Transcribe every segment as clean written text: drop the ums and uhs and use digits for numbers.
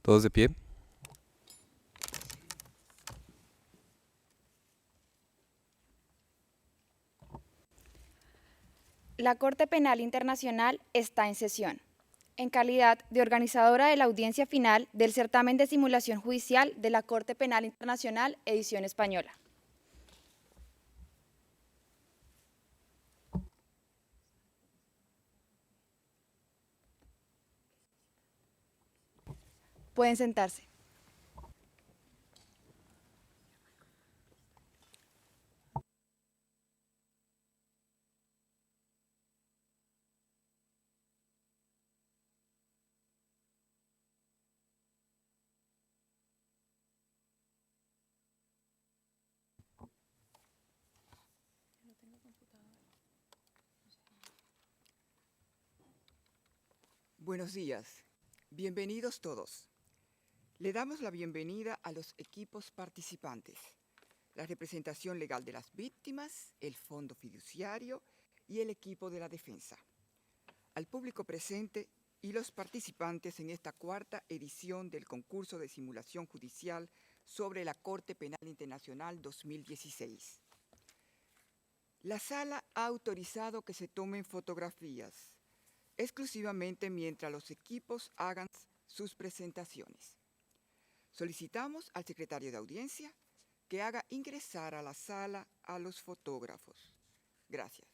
Todos de pie. La Corte Penal Internacional está en sesión, en calidad de organizadora de la audiencia final del certamen de simulación judicial de la Corte Penal Internacional, edición española. Pueden sentarse. Buenos días, bienvenidos todos. Le damos la bienvenida a los equipos participantes, la representación legal de las víctimas, el fondo fiduciario y el equipo de la defensa, al público presente y los participantes en esta cuarta edición del concurso de simulación judicial sobre la Corte Penal Internacional 2016. La sala ha autorizado que se tomen fotografías exclusivamente mientras los equipos hagan sus presentaciones. Solicitamos al secretario de audiencia que haga ingresar a la sala a los fotógrafos. Gracias.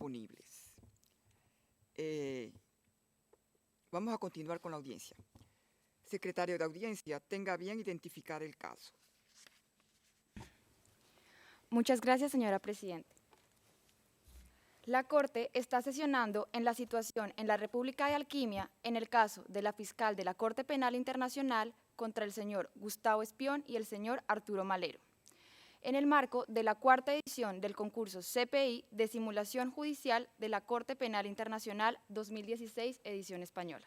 Disponibles. Vamos a continuar con la audiencia. Secretario de audiencia, tenga bien identificar el caso. Muchas gracias, señora Presidenta. La Corte está sesionando en la situación en la República de Alquimia en el caso de la fiscal de la Corte Penal Internacional contra el señor Gustavo Espión y el señor Arturo Malero, en el marco de la cuarta edición del concurso CPI de simulación judicial de la Corte Penal Internacional 2016, edición española.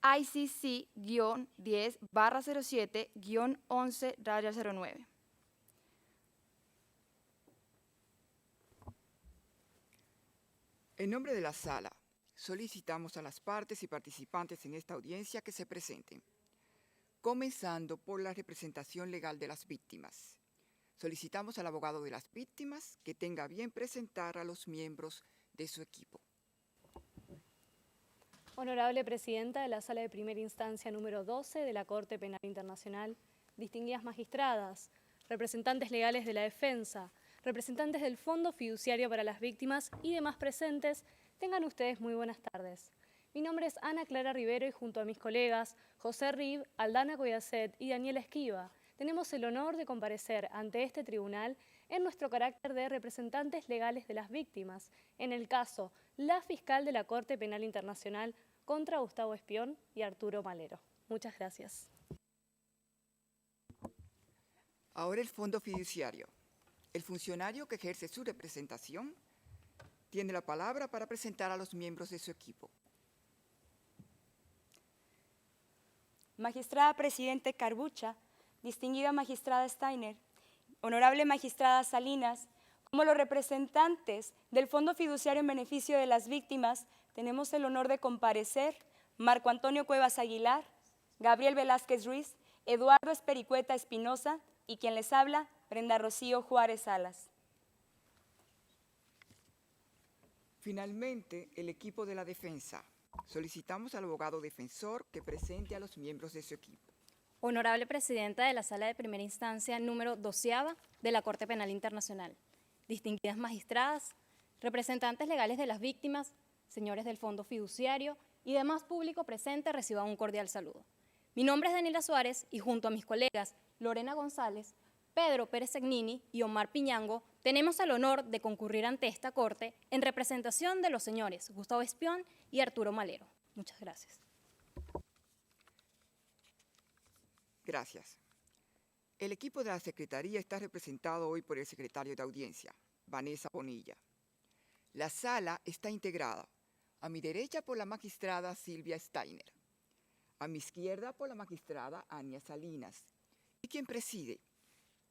ICC-10/07-11-09. En nombre de la sala, solicitamos a las partes y participantes en esta audiencia que se presenten, comenzando por la representación legal de las víctimas. Solicitamos al abogado de las víctimas que tenga bien presentar a los miembros de su equipo. Honorable Presidenta de la Sala de Primera Instancia número 12 de la Corte Penal Internacional, distinguidas magistradas, representantes legales de la defensa, representantes del Fondo Fiduciario para las Víctimas y demás presentes, tengan ustedes muy buenas tardes. Mi nombre es Ana Clara Rivero y junto a mis colegas José Rib, Aldana Coyacet y Daniela Esquiva, tenemos el honor de comparecer ante este tribunal en nuestro carácter de representantes legales de las víctimas, en el caso la fiscal de la Corte Penal Internacional contra Gustavo Espión y Arturo Malero. Muchas gracias. Ahora el fondo fiduciario. El funcionario que ejerce su representación tiene la palabra para presentar a los miembros de su equipo. Magistrada Presidente Carbucha, distinguida Magistrada Steiner, Honorable Magistrada Salinas, como los representantes del Fondo Fiduciario en Beneficio de las Víctimas, tenemos el honor de comparecer Marco Antonio Cuevas Aguilar, Gabriel Velázquez Ruiz, Eduardo Espericueta Espinosa y quien les habla, Brenda Rocío Juárez Salas. Finalmente, el equipo de la defensa. Solicitamos al abogado defensor que presente a los miembros de su equipo. Honorable Presidenta de la Sala de Primera Instancia número 12ª de la Corte Penal Internacional, distinguidas magistradas, representantes legales de las víctimas, señores del Fondo Fiduciario y demás público presente, reciban un cordial saludo. Mi nombre es Daniela Suárez y junto a mis colegas Lorena González, Pedro Pérez Segnini y Omar Piñango, tenemos el honor de concurrir ante esta Corte en representación de los señores Gustavo Espión y Arturo Malero. Muchas gracias. Gracias. El equipo de la Secretaría está representado hoy por el secretario de Audiencia, Vanessa Bonilla. La sala está integrada a mi derecha por la magistrada Silvia Steiner, a mi izquierda por la magistrada Ania Salinas y quien preside,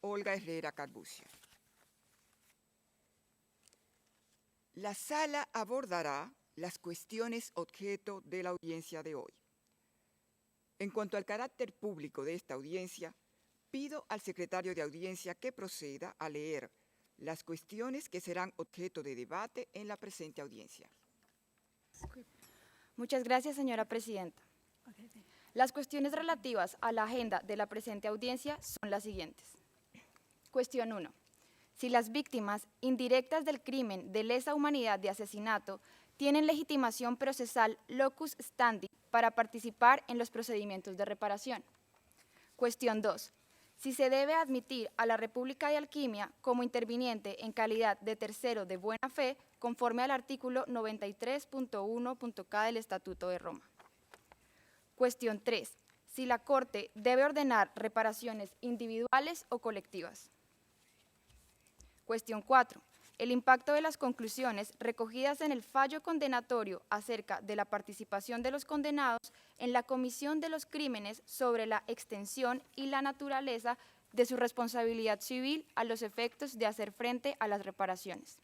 Olga Herrera Carbucia. La sala abordará las cuestiones objeto de la audiencia de hoy. En cuanto al carácter público de esta audiencia, pido al secretario de Audiencia que proceda a leer las cuestiones que serán objeto de debate en la presente audiencia. Muchas gracias, señora presidenta. Las cuestiones relativas a la agenda de la presente audiencia son las siguientes. Cuestión 1. Si las víctimas indirectas del crimen de lesa humanidad de asesinato tienen legitimación procesal locus standi para participar en los procedimientos de reparación. Cuestión 2. Si se debe admitir a la República de Alquimia como interviniente en calidad de tercero de buena fe conforme al artículo 93.1.k del Estatuto de Roma. Cuestión 3. Si la Corte debe ordenar reparaciones individuales o colectivas. Cuestión 4. El impacto de las conclusiones recogidas en el fallo condenatorio acerca de la participación de los condenados en la comisión de los crímenes sobre la extensión y la naturaleza de su responsabilidad civil a los efectos de hacer frente a las reparaciones.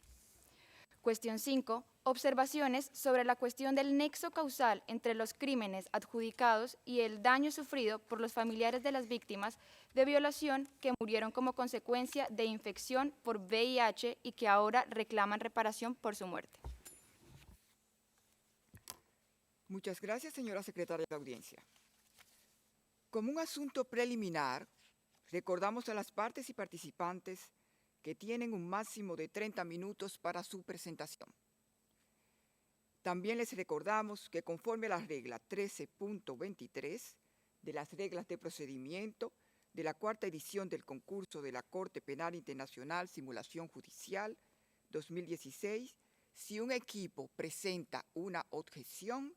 Cuestión 5. Observaciones sobre la cuestión del nexo causal entre los crímenes adjudicados y el daño sufrido por los familiares de las víctimas de violación que murieron como consecuencia de infección por VIH y que ahora reclaman reparación por su muerte. Muchas gracias, señora secretaria de Audiencia. Como un asunto preliminar, recordamos a las partes y participantes que tienen un máximo de 30 minutos para su presentación. También les recordamos que conforme a la regla 13.23 de las reglas de procedimiento de la cuarta edición del concurso de la Corte Penal Internacional Simulación Judicial 2016, si un equipo presenta una objeción,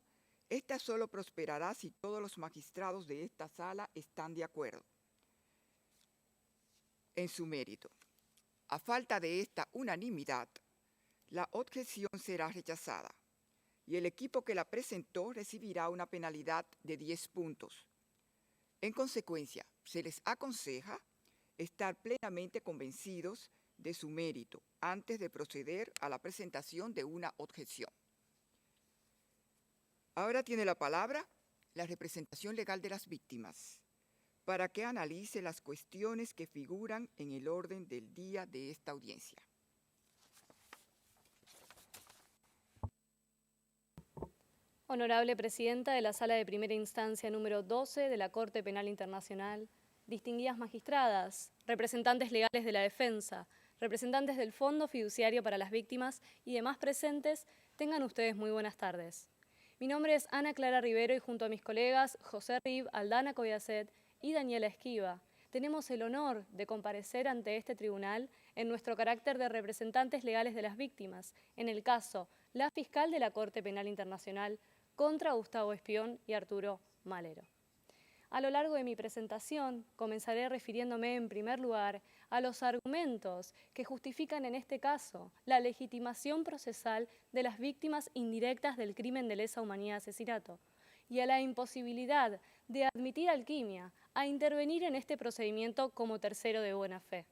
esta solo prosperará si todos los magistrados de esta sala están de acuerdo en su mérito. A falta de esta unanimidad, la objeción será rechazada y el equipo que la presentó recibirá una penalidad de 10 puntos. En consecuencia, se les aconseja estar plenamente convencidos de su mérito antes de proceder a la presentación de una objeción. Ahora tiene la palabra la representación legal de las víctimas para que analice las cuestiones que figuran en el orden del día de esta audiencia. Honorable Presidenta de la Sala de Primera Instancia número 12 de la Corte Penal Internacional, distinguidas magistradas, representantes legales de la defensa, representantes del Fondo Fiduciario para las Víctimas y demás presentes, tengan ustedes muy buenas tardes. Mi nombre es Ana Clara Rivero y junto a mis colegas José Rib, Aldana Cobiacet y Daniela Esquiva, tenemos el honor de comparecer ante este tribunal en nuestro carácter de representantes legales de las víctimas, en el caso la fiscal de la Corte Penal Internacional contra Gustavo Espión y Arturo Malero. A lo largo de mi presentación, comenzaré refiriéndome en primer lugar a los argumentos que justifican en este caso la legitimación procesal de las víctimas indirectas del crimen de lesa humanidad asesinato y a la imposibilidad de admitir a Alquimia a intervenir en este procedimiento como tercero de buena fe.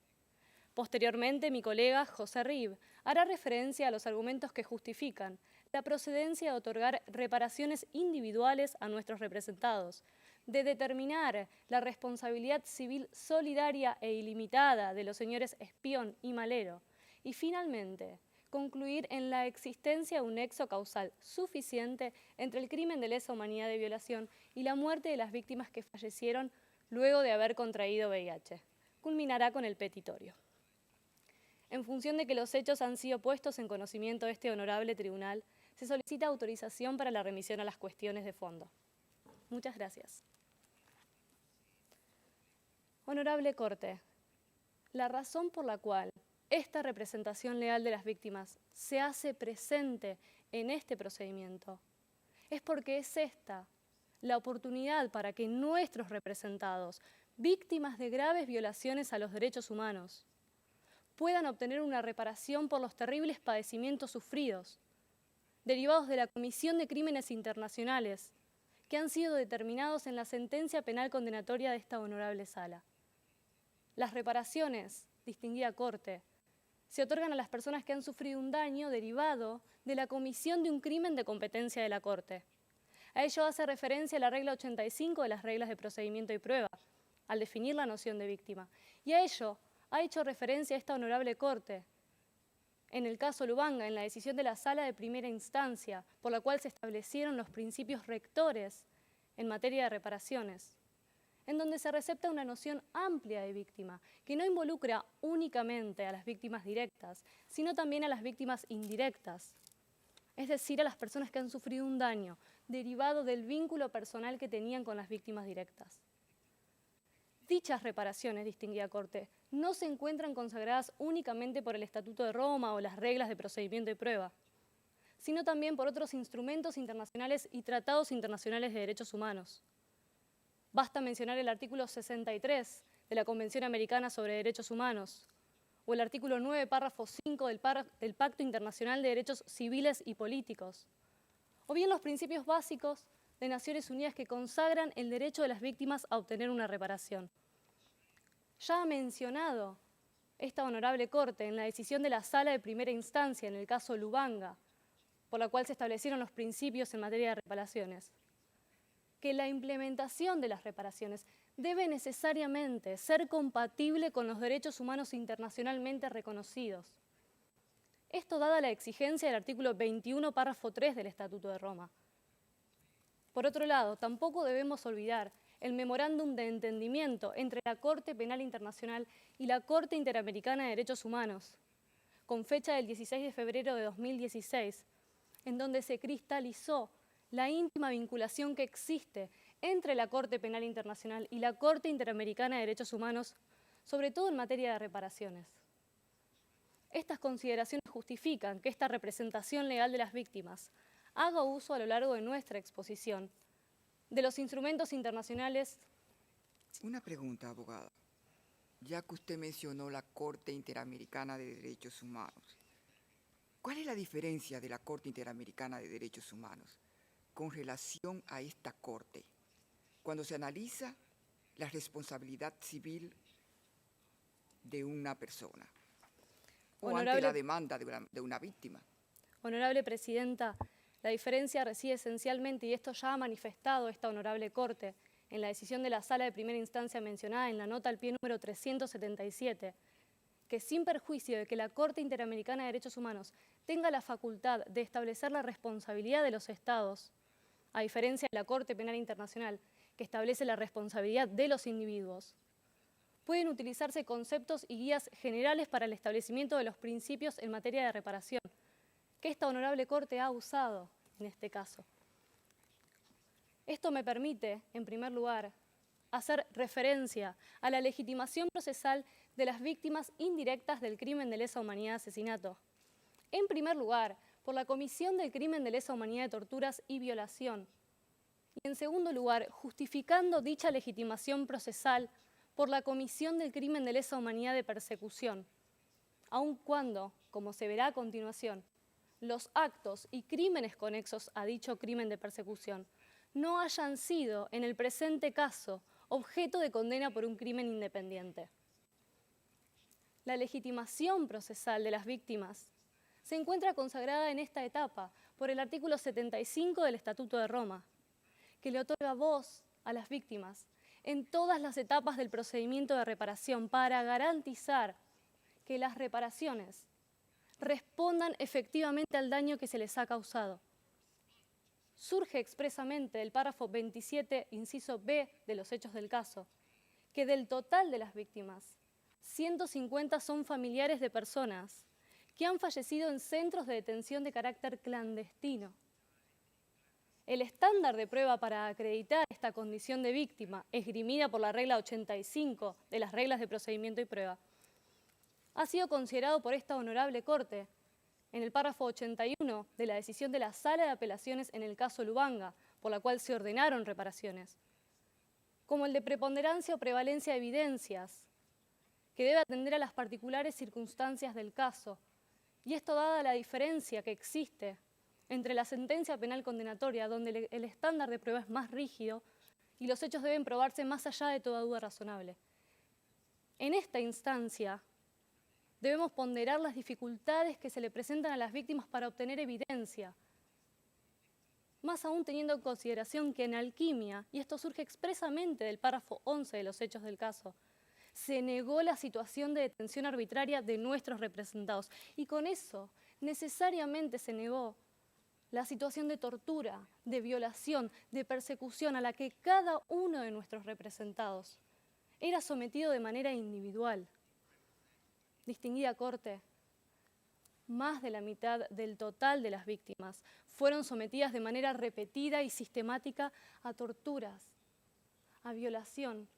Posteriormente, mi colega José Rib hará referencia a los argumentos que justifican la procedencia de otorgar reparaciones individuales a nuestros representados, de determinar la responsabilidad civil solidaria e ilimitada de los señores Espión y Malero, y finalmente concluir en la existencia de un nexo causal suficiente entre el crimen de lesa humanidad de violación y la muerte de las víctimas que fallecieron luego de haber contraído VIH. Culminará con el petitorio. En función de que los hechos han sido puestos en conocimiento de este honorable tribunal, se solicita autorización para la remisión a las cuestiones de fondo. Muchas gracias. Honorable Corte, la razón por la cual esta representación legal de las víctimas se hace presente en este procedimiento es porque es esta la oportunidad para que nuestros representados, víctimas de graves violaciones a los derechos humanos, puedan obtener una reparación por los terribles padecimientos sufridos, derivados de la Comisión de Crímenes Internacionales, que han sido determinados en la sentencia penal condenatoria de esta honorable sala. Las reparaciones, distinguida Corte, se otorgan a las personas que han sufrido un daño derivado de la comisión de un crimen de competencia de la Corte. A ello hace referencia la regla 85 de las reglas de procedimiento y prueba, al definir la noción de víctima. Y a ello ha hecho referencia esta honorable Corte, en el caso Lubanga, en la decisión de la Sala de Primera Instancia, por la cual se establecieron los principios rectores en materia de reparaciones, en donde se recepta una noción amplia de víctima, que no involucra únicamente a las víctimas directas, sino también a las víctimas indirectas, es decir, a las personas que han sufrido un daño derivado del vínculo personal que tenían con las víctimas directas. Dichas reparaciones, distinguida Corte, no se encuentran consagradas únicamente por el Estatuto de Roma o las reglas de procedimiento y prueba, sino también por otros instrumentos internacionales y tratados internacionales de derechos humanos. Basta mencionar el artículo 63 de la Convención Americana sobre Derechos Humanos o el artículo 9, párrafo 5 del Pacto Internacional de Derechos Civiles y Políticos, o bien los principios básicos de Naciones Unidas que consagran el derecho de las víctimas a obtener una reparación. Ya ha mencionado esta honorable Corte en la decisión de la Sala de Primera Instancia en el caso Lubanga, por la cual se establecieron los principios en materia de reparaciones, que la implementación de las reparaciones debe necesariamente ser compatible con los derechos humanos internacionalmente reconocidos. Esto dada la exigencia del artículo 21, párrafo 3 del Estatuto de Roma. Por otro lado, tampoco debemos olvidar el memorándum de entendimiento entre la Corte Penal Internacional y la Corte Interamericana de Derechos Humanos, con fecha del 16 de febrero de 2016, en donde se cristalizó la íntima vinculación que existe entre la Corte Penal Internacional y la Corte Interamericana de Derechos Humanos, sobre todo en materia de reparaciones. Estas consideraciones justifican que esta representación legal de las víctimas haga uso a lo largo de nuestra exposición de los instrumentos internacionales. Una pregunta, abogada. Ya que usted mencionó la Corte Interamericana de Derechos Humanos, ¿cuál es la diferencia de la Corte Interamericana de Derechos Humanos con relación a esta Corte cuando se analiza la responsabilidad civil de una persona o ante la demanda de una víctima? Honorable Presidenta, la diferencia reside esencialmente, y esto ya ha manifestado esta honorable Corte en la decisión de la Sala de Primera Instancia mencionada en la nota al pie número 377, que sin perjuicio de que la Corte Interamericana de Derechos Humanos tenga la facultad de establecer la responsabilidad de los Estados, a diferencia de la Corte Penal Internacional, que establece la responsabilidad de los individuos, pueden utilizarse conceptos y guías generales para el establecimiento de los principios en materia de reparación, que esta honorable Corte ha usado en este caso. Esto me permite, en primer lugar, hacer referencia a la legitimación procesal de las víctimas indirectas del crimen de lesa humanidad de asesinato. En primer lugar, por la comisión del crimen de lesa humanidad de torturas y violación. Y en segundo lugar, justificando dicha legitimación procesal por la comisión del crimen de lesa humanidad de persecución, aun cuando, como se verá a continuación, los actos y crímenes conexos a dicho crimen de persecución no hayan sido, en el presente caso, objeto de condena por un crimen independiente. La legitimación procesal de las víctimas se encuentra consagrada en esta etapa por el artículo 75 del Estatuto de Roma, que le otorga voz a las víctimas en todas las etapas del procedimiento de reparación para garantizar que las reparaciones respondan efectivamente al daño que se les ha causado. Surge expresamente del párrafo 27, inciso B de los hechos del caso, que del total de las víctimas, 150 son familiares de personas que han fallecido en centros de detención de carácter clandestino. El estándar de prueba para acreditar esta condición de víctima, esgrimida por la regla 85 de las reglas de procedimiento y prueba, ha sido considerado por esta honorable Corte en el párrafo 81 de la decisión de la Sala de Apelaciones en el caso Lubanga, por la cual se ordenaron reparaciones, como el de preponderancia o prevalencia de evidencias, que debe atender a las particulares circunstancias del caso, y esto dada la diferencia que existe entre la sentencia penal condenatoria, donde el estándar de prueba es más rígido y los hechos deben probarse más allá de toda duda razonable. En esta instancia, debemos ponderar las dificultades que se le presentan a las víctimas para obtener evidencia, más aún teniendo en consideración que en alquimia, y esto surge expresamente del párrafo 11 de los hechos del caso, se negó la situación de detención arbitraria de nuestros representados, y con eso necesariamente se negó la situación de tortura, de violación, de persecución a la que cada uno de nuestros representados era sometido de manera individual. Distinguida Corte, más de la mitad del total de las víctimas fueron sometidas de manera repetida y sistemática a torturas, a violación.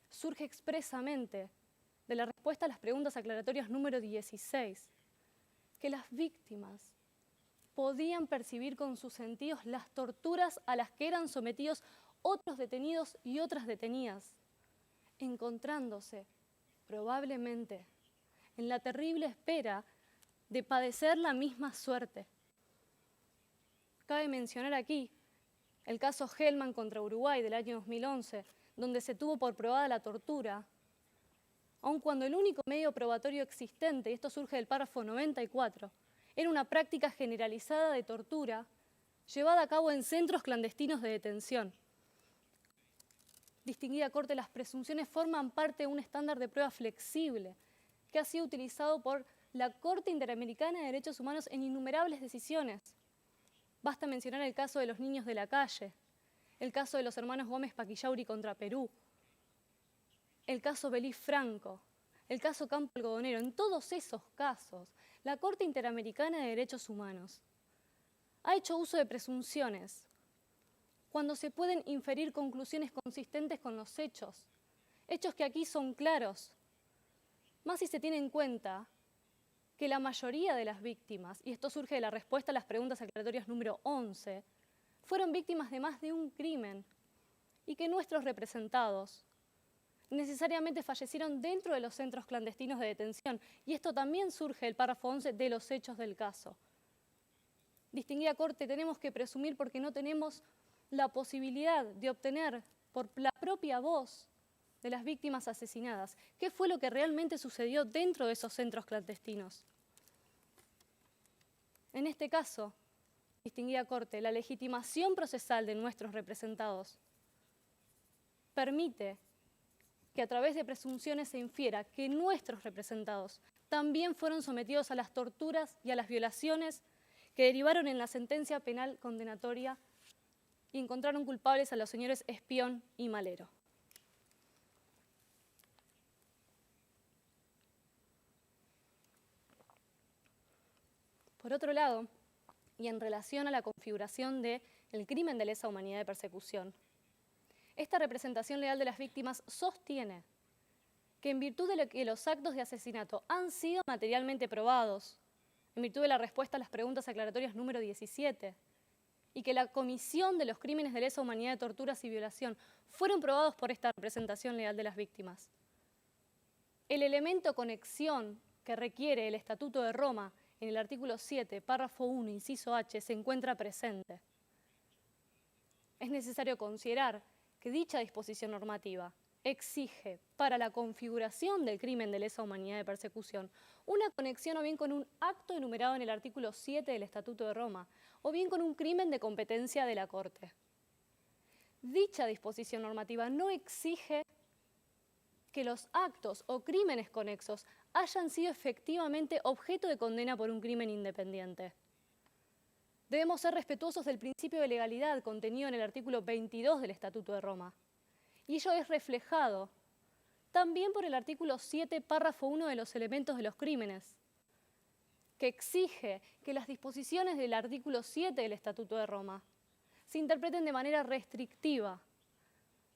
Surge expresamente de la respuesta a las preguntas aclaratorias número 16, que las víctimas podían percibir con sus sentidos las torturas a las que eran sometidos otros detenidos y otras detenidas, encontrándose probablemente en la terrible espera de padecer la misma suerte. Cabe mencionar aquí el caso Hellman contra Uruguay del año 2011, donde se tuvo por probada la tortura, aun cuando el único medio probatorio existente, y esto surge del párrafo 94, era una práctica generalizada de tortura llevada a cabo en centros clandestinos de detención. Distinguida Corte, las presunciones forman parte de un estándar de prueba flexible que ha sido utilizado por la Corte Interamericana de Derechos Humanos en innumerables decisiones. Basta mencionar el caso de los niños de la calle, el caso de los hermanos Gómez Paquillauri contra Perú, el caso Belís Franco, el caso Campo Algodonero. En todos esos casos, la Corte Interamericana de Derechos Humanos ha hecho uso de presunciones cuando se pueden inferir conclusiones consistentes con los hechos, hechos que aquí son claros, más si se tiene en cuenta que la mayoría de las víctimas, y esto surge de la respuesta a las preguntas aclaratorias número 11, fueron víctimas de más de un crimen y que nuestros representados necesariamente fallecieron dentro de los centros clandestinos de detención, y esto también surge del párrafo 11 de los hechos del caso. Distinguida Corte, tenemos que presumir, porque no tenemos la posibilidad de obtener por la propia voz de las víctimas asesinadas qué fue lo que realmente sucedió dentro de esos centros clandestinos. En este caso, distinguida Corte, la legitimación procesal de nuestros representados permite que a través de presunciones se infiera que nuestros representados también fueron sometidos a las torturas y a las violaciones que derivaron en la sentencia penal condenatoria y encontraron culpables a los señores Espión y Malero. Por otro lado, y en relación a la configuración del crimen de lesa humanidad de persecución, esta representación legal de las víctimas sostiene que en virtud de que los actos de asesinato han sido materialmente probados, en virtud de la respuesta a las preguntas aclaratorias número 17, y que la comisión de los crímenes de lesa humanidad, de torturas y violación fueron probados por esta representación legal de las víctimas. El elemento conexión que requiere el Estatuto de Roma en el artículo 7, párrafo 1, inciso H, se encuentra presente. Es necesario considerar que dicha disposición normativa exige para la configuración del crimen de lesa humanidad de persecución una conexión o bien con un acto enumerado en el artículo 7 del Estatuto de Roma o bien con un crimen de competencia de la Corte. Dicha disposición normativa no exige que los actos o crímenes conexos hayan sido efectivamente objeto de condena por un crimen independiente. Debemos ser respetuosos del principio de legalidad contenido en el artículo 22 del Estatuto de Roma. Y ello es reflejado también por el artículo 7, párrafo 1 de los elementos de los crímenes, que exige que las disposiciones del artículo 7 del Estatuto de Roma se interpreten de manera restrictiva,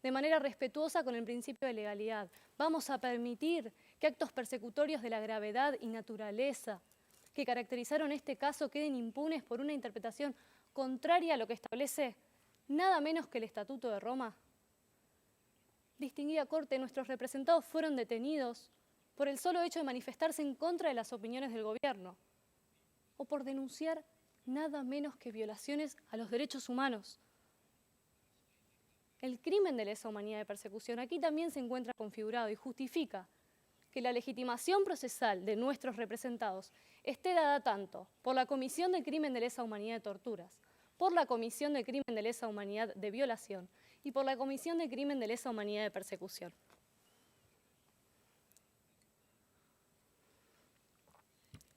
de manera respetuosa con el principio de legalidad. Vamos a permitir que actos persecutorios de la gravedad y naturaleza que caracterizaron este caso queden impunes por una interpretación contraria a lo que establece nada menos que el Estatuto de Roma. Distinguida Corte, nuestros representados fueron detenidos por el solo hecho de manifestarse en contra de las opiniones del gobierno o por denunciar nada menos que violaciones a los derechos humanos. El crimen de lesa humanidad de persecución aquí también se encuentra configurado y justifica que la legitimación procesal de nuestros representados esté dada tanto por la comisión del crimen de lesa humanidad de torturas, por la comisión del crimen de lesa humanidad de violación y por la comisión del crimen de lesa humanidad de persecución.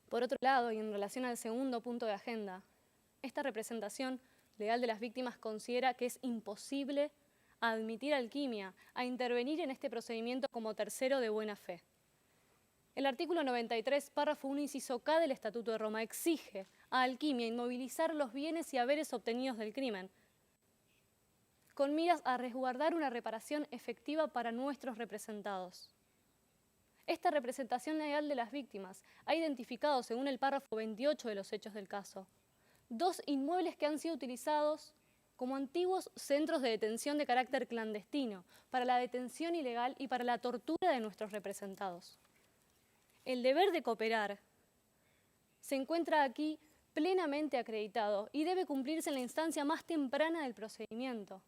Por otro lado, y en relación al segundo punto de agenda, esta representación legal de las víctimas considera que es imposible admitir a Alquimia a intervenir en este procedimiento como tercero de buena fe. El artículo 93, párrafo 1, inciso K del Estatuto de Roma exige a Alquimia inmovilizar los bienes y haberes obtenidos del crimen, con miras a resguardar una reparación efectiva para nuestros representados. Esta representación legal de las víctimas ha identificado, según el párrafo 28 de los hechos del caso, 2 inmuebles que han sido utilizados como antiguos centros de detención de carácter clandestino para la detención ilegal y para la tortura de nuestros representados. El deber de cooperar se encuentra aquí plenamente acreditado y debe cumplirse en la instancia más temprana del procedimiento.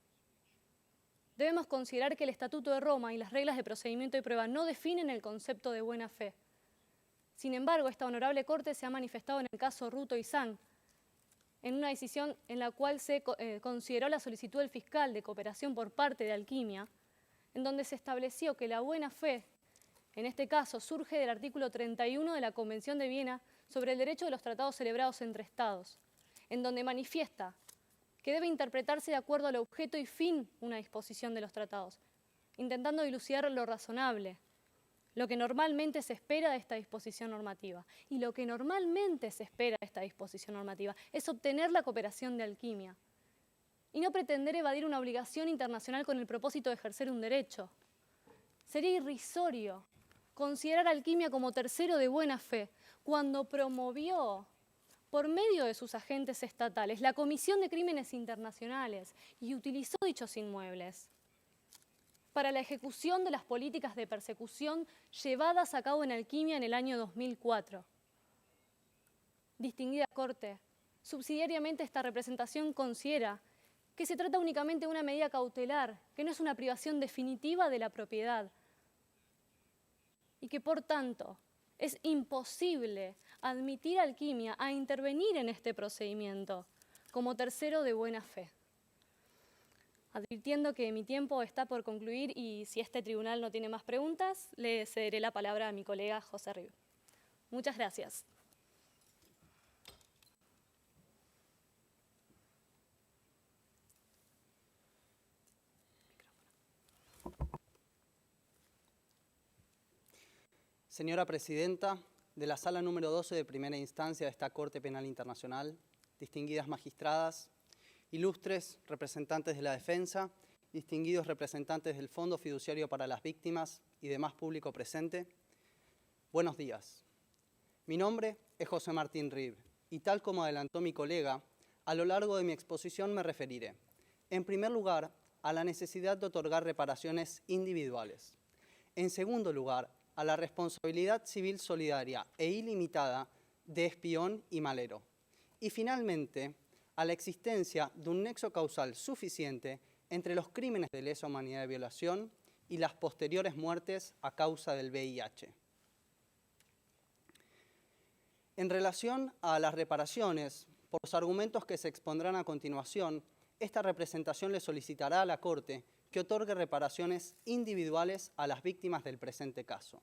Debemos considerar que el Estatuto de Roma y las reglas de procedimiento y prueba no definen el concepto de buena fe. Sin embargo, esta honorable Corte se ha manifestado en el caso Ruto y Sang, en una decisión en la cual se consideró la solicitud del fiscal de cooperación por parte de Alquimia, en donde se estableció que la buena fe, en este caso, surge del artículo 31 de la Convención de Viena sobre el derecho de los tratados celebrados entre Estados, en donde manifiesta que debe interpretarse de acuerdo al objeto y fin una disposición de los tratados, intentando dilucidar lo razonable, lo que normalmente se espera de esta disposición normativa. Y lo que normalmente se espera de esta disposición normativa es obtener la cooperación de Alquimia y no pretender evadir una obligación internacional con el propósito de ejercer un derecho. Sería irrisorio considerar a Alquimia como tercero de buena fe cuando promovió, por medio de sus agentes estatales, la Comisión de Crímenes Internacionales y utilizó dichos inmuebles para la ejecución de las políticas de persecución llevadas a cabo en Alquimia en el año 2004. Distinguida Corte, subsidiariamente esta representación considera que se trata únicamente de una medida cautelar, que no es una privación definitiva de la propiedad y que, por tanto, es imposible admitir a Alquimia a intervenir en este procedimiento como tercero de buena fe. Advirtiendo que mi tiempo está por concluir y si este tribunal no tiene más preguntas, le cederé la palabra a mi colega José Riu. Muchas gracias. Señora Presidenta de la Sala número 12 de Primera Instancia de esta Corte Penal Internacional, distinguidas magistradas, ilustres representantes de la defensa, distinguidos representantes del Fondo Fiduciario para las Víctimas y demás público presente, buenos días. Mi nombre es José Martín Riu y tal como adelantó mi colega, a lo largo de mi exposición me referiré, en primer lugar, a la necesidad de otorgar reparaciones individuales. En segundo lugar, a la responsabilidad civil solidaria e ilimitada de espión y malero. Y finalmente, a la existencia de un nexo causal suficiente entre los crímenes de lesa humanidad de violación y las posteriores muertes a causa del VIH. En relación a las reparaciones, por los argumentos que se expondrán a continuación, esta representación le solicitará a la Corte que otorgue reparaciones individuales a las víctimas del presente caso.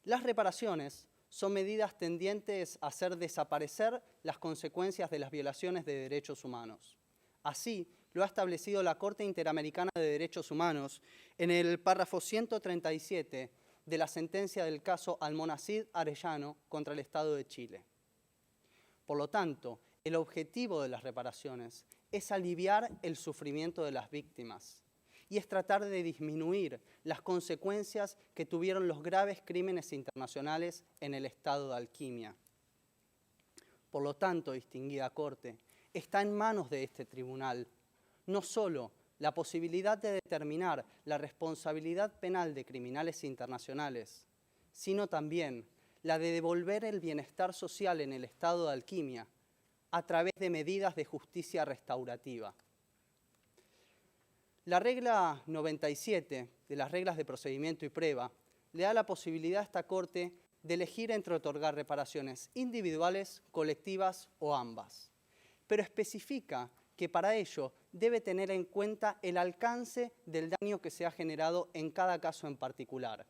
Las reparaciones son medidas tendientes a hacer desaparecer las consecuencias de las violaciones de derechos humanos. Así lo ha establecido la Corte Interamericana de Derechos Humanos en el párrafo 137 de la sentencia del caso Almonacid Arellano contra el Estado de Chile. Por lo tanto, el objetivo de las reparaciones es aliviar el sufrimiento de las víctimas y es tratar de disminuir las consecuencias que tuvieron los graves crímenes internacionales en el estado de Alquimia. Por lo tanto, distinguida Corte, está en manos de este tribunal no solo la posibilidad de determinar la responsabilidad penal de criminales internacionales, sino también la de devolver el bienestar social en el estado de Alquimia a través de medidas de justicia restaurativa. La regla 97 de las reglas de procedimiento y prueba le da la posibilidad a esta Corte de elegir entre otorgar reparaciones individuales, colectivas o ambas, pero especifica que para ello debe tener en cuenta el alcance del daño que se ha generado en cada caso en particular.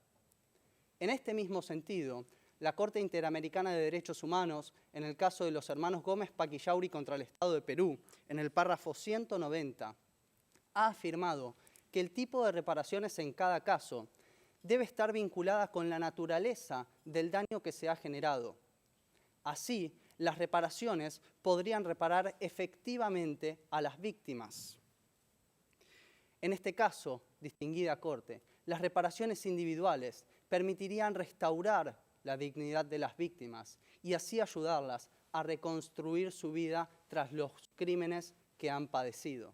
En este mismo sentido, la Corte Interamericana de Derechos Humanos, en el caso de los hermanos Gómez Paquillauri contra el Estado de Perú, en el párrafo 190, ha afirmado que el tipo de reparaciones en cada caso debe estar vinculada con la naturaleza del daño que se ha generado. Así, las reparaciones podrían reparar efectivamente a las víctimas. En este caso, distinguida Corte, las reparaciones individuales permitirían restaurar la dignidad de las víctimas y así ayudarlas a reconstruir su vida tras los crímenes que han padecido.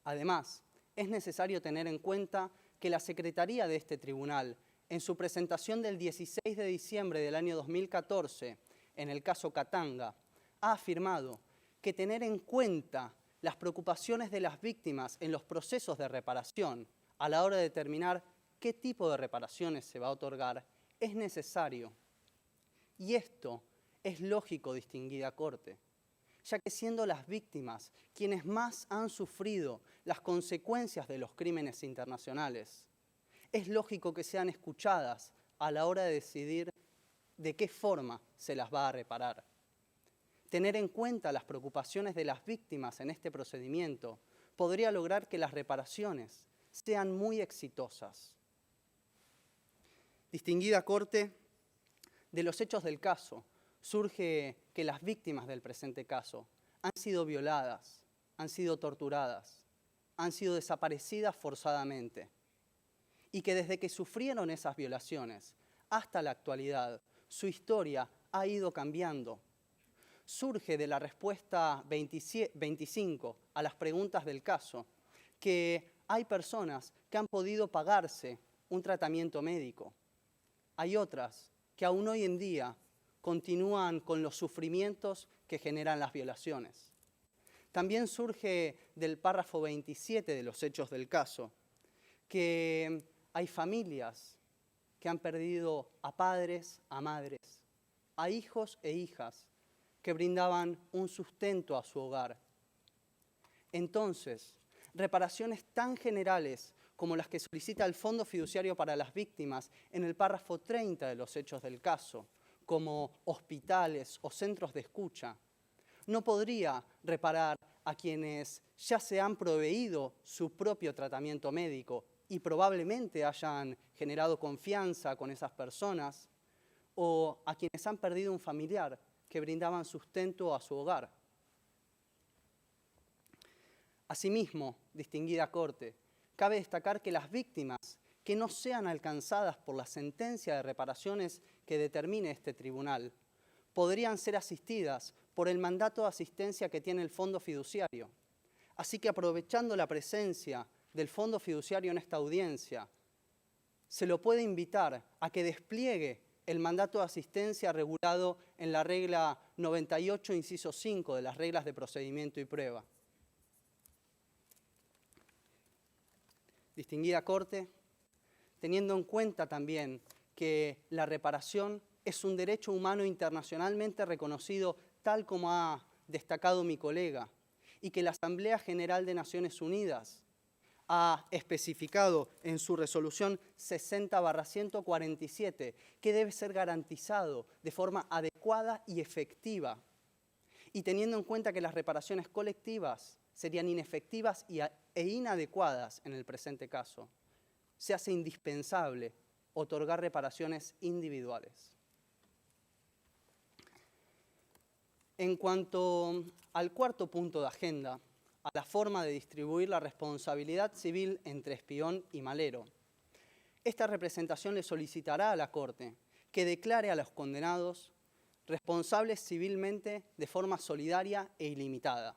Además, es necesario tener en cuenta que la Secretaría de este tribunal, en su presentación del 16 de diciembre del año 2014, en el caso Katanga, ha afirmado que tener en cuenta las preocupaciones de las víctimas en los procesos de reparación a la hora de determinar qué tipo de reparaciones se va a otorgar es necesario. Y esto es lógico, distinguida Corte, ya que siendo las víctimas quienes más han sufrido las consecuencias de los crímenes internacionales, es lógico que sean escuchadas a la hora de decidir de qué forma se las va a reparar. Tener en cuenta las preocupaciones de las víctimas en este procedimiento podría lograr que las reparaciones sean muy exitosas. Distinguida Corte, de los hechos del caso, surge que las víctimas del presente caso han sido violadas, han sido torturadas, han sido desaparecidas forzadamente y que desde que sufrieron esas violaciones hasta la actualidad, su historia ha ido cambiando. Surge de la respuesta 25 a las preguntas del caso que hay personas que han podido pagarse un tratamiento médico. Hay otras que aún hoy en día continúan con los sufrimientos que generan las violaciones. También surge del párrafo 27 de los hechos del caso que hay familias que han perdido a padres, a madres, a hijos e hijas que brindaban un sustento a su hogar. Entonces, reparaciones tan generales como las que solicita el Fondo Fiduciario para las Víctimas en el párrafo 30 de los hechos del caso, como hospitales o centros de escucha, no podría reparar a quienes ya se han proveído su propio tratamiento médico y probablemente hayan generado confianza con esas personas, o a quienes han perdido un familiar que brindaban sustento a su hogar. Asimismo, distinguida Corte, cabe destacar que las víctimas que no sean alcanzadas por la sentencia de reparaciones que determine este tribunal podrían ser asistidas por el mandato de asistencia que tiene el Fondo Fiduciario. Así que aprovechando la presencia del Fondo Fiduciario en esta audiencia, se lo puede invitar a que despliegue el mandato de asistencia regulado en la regla 98, inciso 5 de las reglas de procedimiento y prueba. Distinguida Corte, teniendo en cuenta también que la reparación es un derecho humano internacionalmente reconocido, tal como ha destacado mi colega, y que la Asamblea General de Naciones Unidas ha especificado en su resolución 60/147 que debe ser garantizado de forma adecuada y efectiva, y teniendo en cuenta que las reparaciones colectivas serían inefectivas e inadecuadas en el presente caso, se hace indispensable otorgar reparaciones individuales. En cuanto al cuarto punto de agenda, a la forma de distribuir la responsabilidad civil entre espión y malero, esta representación le solicitará a la Corte que declare a los condenados responsables civilmente de forma solidaria e ilimitada.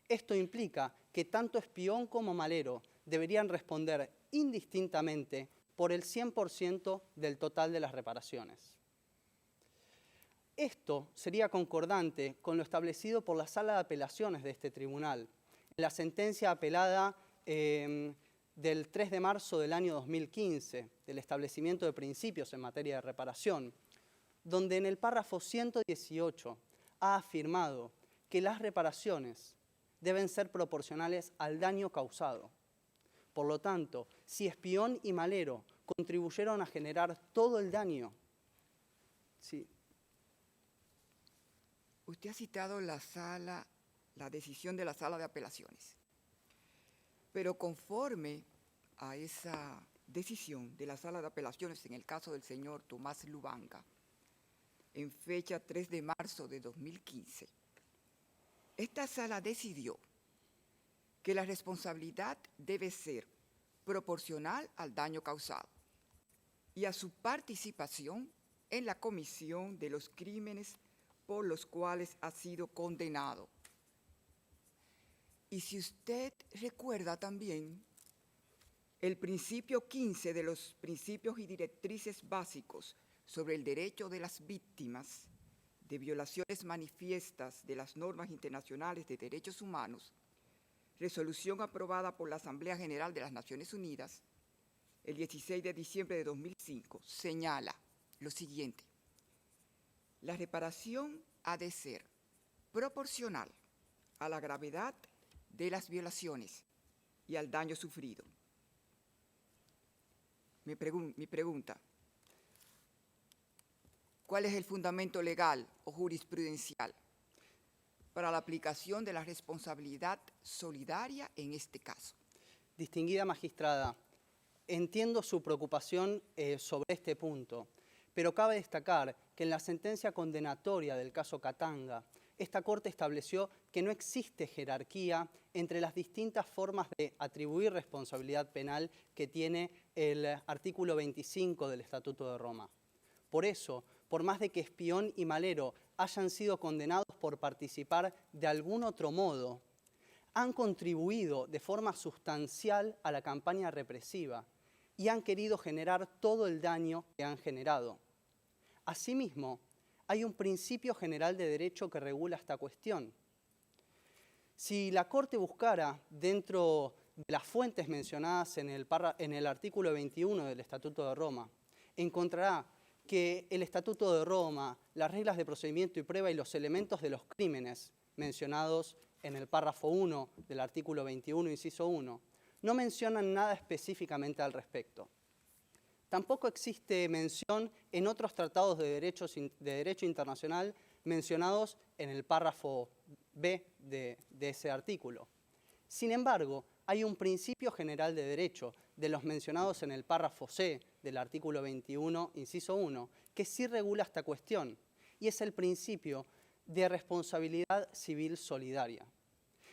Esto implica que tanto espión como malero deberían responder indistintamente por el 100% del total de las reparaciones. Esto sería concordante con lo establecido por la Sala de Apelaciones de este tribunal, en la sentencia apelada del 3 de marzo del año 2015, del establecimiento de principios en materia de reparación, donde en el párrafo 118 ha afirmado que las reparaciones deben ser proporcionales al daño causado. Por lo tanto, si espión y malero contribuyeron a generar todo el daño, sí. Usted ha citado la decisión de la Sala de Apelaciones, pero conforme a esa decisión de la Sala de Apelaciones en el caso del señor Tomás Lubanga, en fecha 3 de marzo de 2015, esta Sala decidió que la responsabilidad debe ser proporcional al daño causado y a su participación en la comisión de los crímenes por los cuales ha sido condenado. Y si usted recuerda también, el principio 15 de los principios y directrices básicos sobre el derecho de las víctimas de violaciones manifiestas de las normas internacionales de derechos humanos, resolución aprobada por la Asamblea General de las Naciones Unidas el 16 de diciembre de 2005, señala lo siguiente: la reparación ha de ser proporcional a la gravedad de las violaciones y al daño sufrido. Mi pregunta: ¿cuál es el fundamento legal o jurisprudencial para la aplicación de la responsabilidad solidaria en este caso? Distinguida magistrada, entiendo su preocupación sobre este punto, pero cabe destacar que en la sentencia condenatoria del caso Katanga, esta Corte estableció que no existe jerarquía entre las distintas formas de atribuir responsabilidad penal que tiene el artículo 25 del Estatuto de Roma. Por eso, por más de que espión y malero hayan sido condenados por participar de algún otro modo, han contribuido de forma sustancial a la campaña represiva y han querido generar todo el daño que han generado. Asimismo, hay un principio general de derecho que regula esta cuestión. Si la Corte buscara dentro de las fuentes mencionadas en el artículo 21 del Estatuto de Roma, encontrará que el Estatuto de Roma, las reglas de procedimiento y prueba y los elementos de los crímenes mencionados en el párrafo 1 del artículo 21, inciso 1, no mencionan nada específicamente al respecto. Tampoco existe mención en otros tratados de derecho internacional mencionados en el párrafo B de ese artículo. Sin embargo, hay un principio general de derecho de los mencionados en el párrafo C del artículo 21, inciso 1, que sí regula esta cuestión, y es el principio de responsabilidad civil solidaria.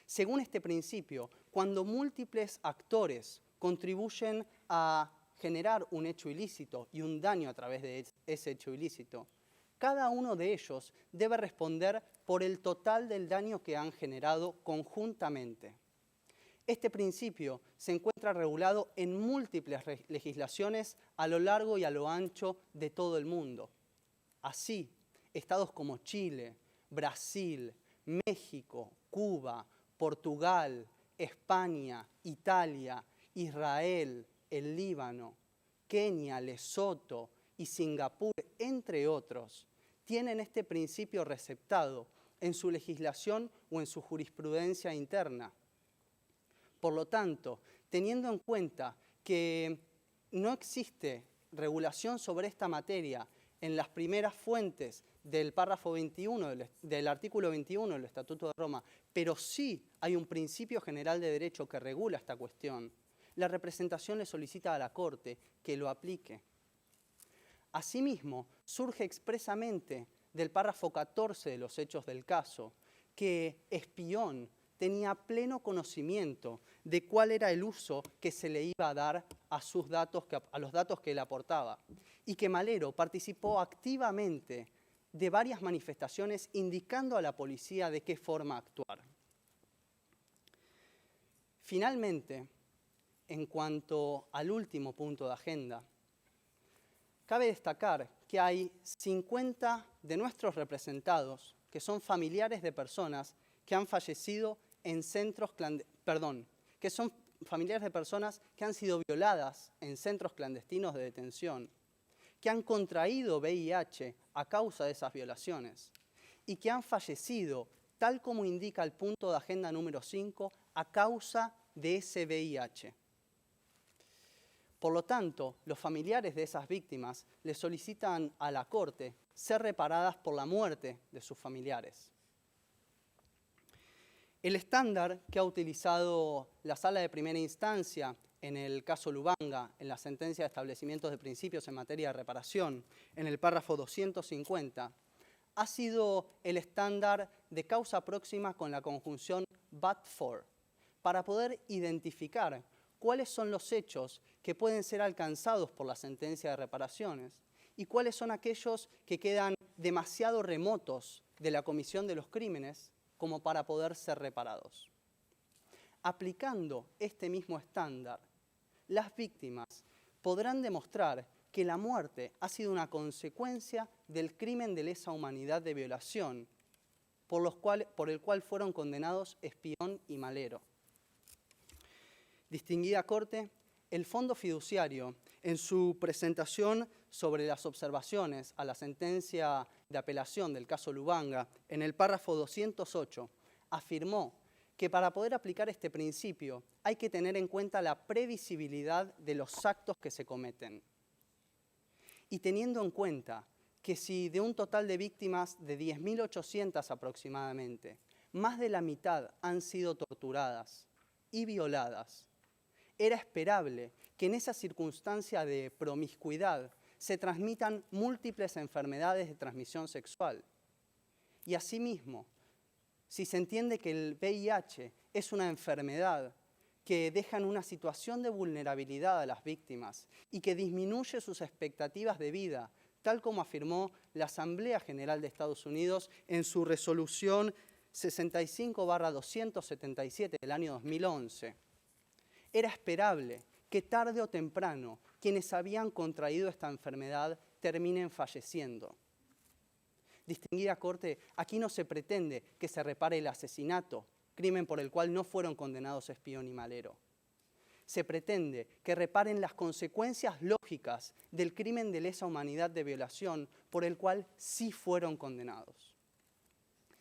Según este principio, cuando múltiples actores contribuyen a generar un hecho ilícito y un daño a través de ese hecho ilícito, cada uno de ellos debe responder por el total del daño que han generado conjuntamente. Este principio se encuentra regulado en múltiples legislaciones a lo largo y a lo ancho de todo el mundo. Así, estados como Chile, Brasil, México, Cuba, Portugal, España, Italia, Israel, el Líbano, Kenia, Lesoto y Singapur, entre otros, tienen este principio receptado en su legislación o en su jurisprudencia interna. Por lo tanto, teniendo en cuenta que no existe regulación sobre esta materia en las primeras fuentes del párrafo 21 del artículo 21 del Estatuto de Roma, pero sí hay un principio general de derecho que regula esta cuestión, la representación le solicita a la Corte que lo aplique. Asimismo, surge expresamente del párrafo 14 de los hechos del caso que Espión tenía pleno conocimiento de cuál era el uso que se le iba a dar a los datos que él aportaba, y que Malero participó activamente de varias manifestaciones indicando a la policía de qué forma actuar. Finalmente, en cuanto al último punto de agenda, cabe destacar que hay 50 de nuestros representados que son familiares de personas que han fallecido en que son familiares de personas que han sido violadas en centros clandestinos de detención, que han contraído VIH a causa de esas violaciones y que han fallecido, tal como indica el punto de agenda número 5, a causa de ese VIH. Por lo tanto, los familiares de esas víctimas le solicitan a la Corte ser reparadas por la muerte de sus familiares. El estándar que ha utilizado la Sala de Primera Instancia en el caso Lubanga, en la sentencia de establecimientos de principios en materia de reparación, en el párrafo 250, ha sido el estándar de causa próxima con la conjunción but for, para poder identificar cuáles son los hechos que pueden ser alcanzados por la sentencia de reparaciones y cuáles son aquellos que quedan demasiado remotos de la comisión de los crímenes como para poder ser reparados. Aplicando este mismo estándar, las víctimas podrán demostrar que la muerte ha sido una consecuencia del crimen de lesa humanidad de violación, por el cual fueron condenados Espión y Malero. Distinguida Corte, el Fondo Fiduciario, en su presentación sobre las observaciones a la sentencia de apelación del caso Lubanga, en el párrafo 208, afirmó que para poder aplicar este principio hay que tener en cuenta la previsibilidad de los actos que se cometen. Y teniendo en cuenta que si de un total de víctimas de 10.800 aproximadamente, más de la mitad han sido torturadas y violadas, era esperable que en esa circunstancia de promiscuidad se transmitan múltiples enfermedades de transmisión sexual. Y asimismo, si se entiende que el VIH es una enfermedad que deja en una situación de vulnerabilidad a las víctimas y que disminuye sus expectativas de vida, tal como afirmó la Asamblea General de Estados Unidos en su resolución 65/277 del año 2011. Era esperable que tarde o temprano quienes habían contraído esta enfermedad terminen falleciendo. Distinguida Corte, aquí no se pretende que se repare el asesinato, crimen por el cual no fueron condenados Espión y Malero. Se pretende que reparen las consecuencias lógicas del crimen de lesa humanidad de violación por el cual sí fueron condenados.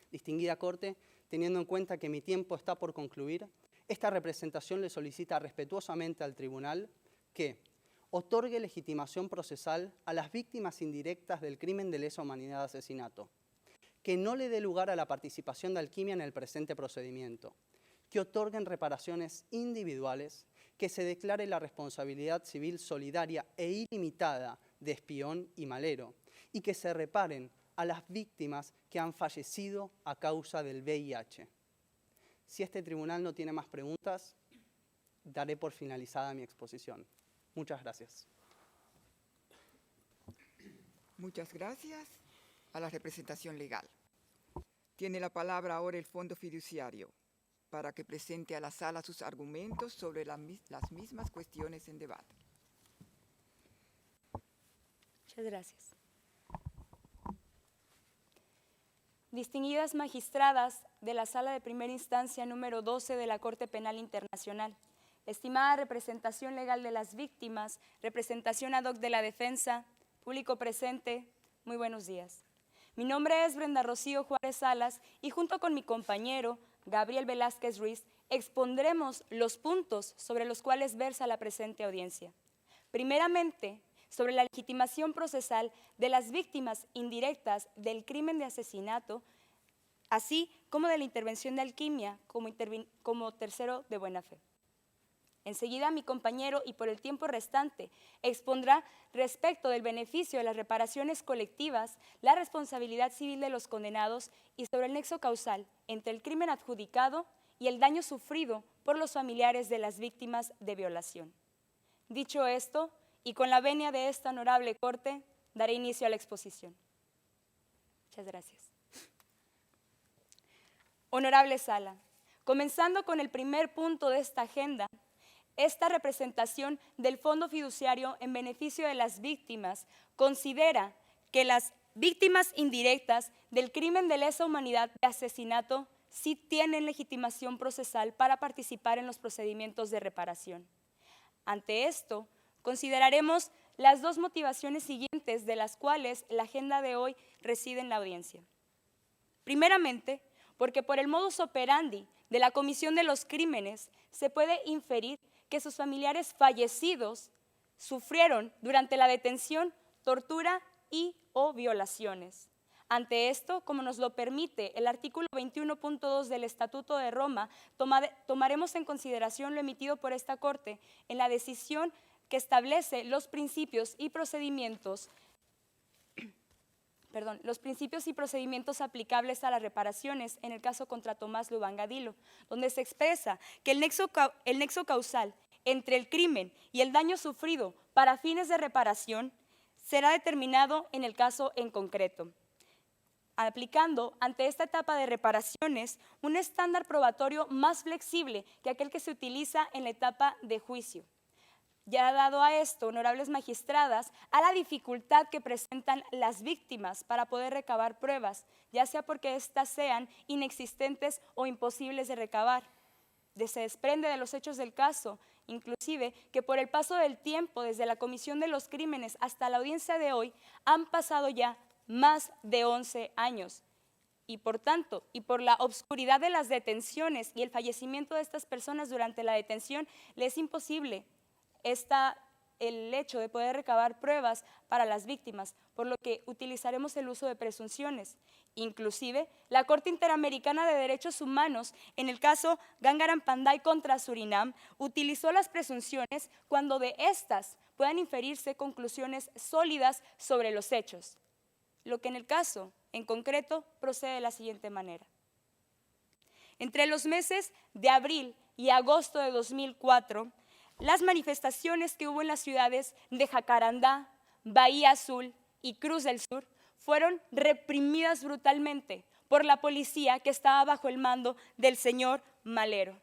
Distinguida Corte, teniendo en cuenta que mi tiempo está por concluir, esta representación le solicita respetuosamente al Tribunal que otorgue legitimación procesal a las víctimas indirectas del crimen de lesa humanidad de asesinato, que no le dé lugar a la participación de Alquimia en el presente procedimiento, que otorguen reparaciones individuales, que se declare la responsabilidad civil solidaria e ilimitada de Espión y Malero, y que se reparen a las víctimas que han fallecido a causa del VIH. Si este tribunal no tiene más preguntas, daré por finalizada mi exposición. Muchas gracias. Muchas gracias a la representación legal. Tiene la palabra ahora el Fondo Fiduciario para que presente a la sala sus argumentos sobre las mismas cuestiones en debate. Muchas gracias. Distinguidas magistradas de la Sala de Primera Instancia número 12 de la Corte Penal Internacional, estimada representación legal de las víctimas, representación ad hoc de la defensa, público presente, muy buenos días. Mi nombre es Brenda Rocío Juárez Salas y junto con mi compañero Gabriel Velázquez Ruiz expondremos los puntos sobre los cuales versa la presente audiencia. Primeramente, sobre la legitimación procesal de las víctimas indirectas del crimen de asesinato, así como de la intervención de alquimia como tercero de buena fe. Enseguida mi compañero, y por el tiempo restante, expondrá respecto del beneficio de las reparaciones colectivas, la responsabilidad civil de los condenados y sobre el nexo causal entre el crimen adjudicado y el daño sufrido por los familiares de las víctimas de violación. Dicho esto, y con la venia de esta honorable Corte, daré inicio a la exposición. Muchas gracias. Honorable Sala, comenzando con el primer punto de esta agenda, esta representación del Fondo Fiduciario en beneficio de las víctimas considera que las víctimas indirectas del crimen de lesa humanidad de asesinato sí tienen legitimación procesal para participar en los procedimientos de reparación. Ante esto, consideraremos las dos motivaciones siguientes de las cuales la agenda de hoy reside en la audiencia. Primeramente, porque por el modus operandi de la comisión de los crímenes se puede inferir que sus familiares fallecidos sufrieron durante la detención tortura y o violaciones. Ante esto, como nos lo permite el artículo 21.2 del Estatuto de Roma, tomaremos en consideración lo emitido por esta Corte en la decisión que establece los principios y procedimientos aplicables a las reparaciones en el caso contra Tomás Lubangadilo, donde se expresa que el nexo causal entre el crimen y el daño sufrido para fines de reparación será determinado en el caso en concreto, aplicando ante esta etapa de reparaciones un estándar probatorio más flexible que aquel que se utiliza en la etapa de juicio. Ya dado a esto, honorables magistradas, a la dificultad que presentan las víctimas para poder recabar pruebas, ya sea porque éstas sean inexistentes o imposibles de recabar. Se desprende de los hechos del caso, inclusive, que por el paso del tiempo desde la comisión de los crímenes hasta la audiencia de hoy, han pasado ya más de 11 años. Y por tanto, y por la obscuridad de las detenciones y el fallecimiento de estas personas durante la detención, les es imposible el hecho de poder recabar pruebas para las víctimas, por lo que utilizaremos el uso de presunciones. Inclusive, la Corte Interamericana de Derechos Humanos, en el caso Gangaram Panday contra Surinam, utilizó las presunciones cuando de estas puedan inferirse conclusiones sólidas sobre los hechos, lo que en el caso en concreto procede de la siguiente manera. Entre los meses de abril y agosto de 2004, las manifestaciones que hubo en las ciudades de Jacarandá, Bahía Azul y Cruz del Sur fueron reprimidas brutalmente por la policía que estaba bajo el mando del señor Malero,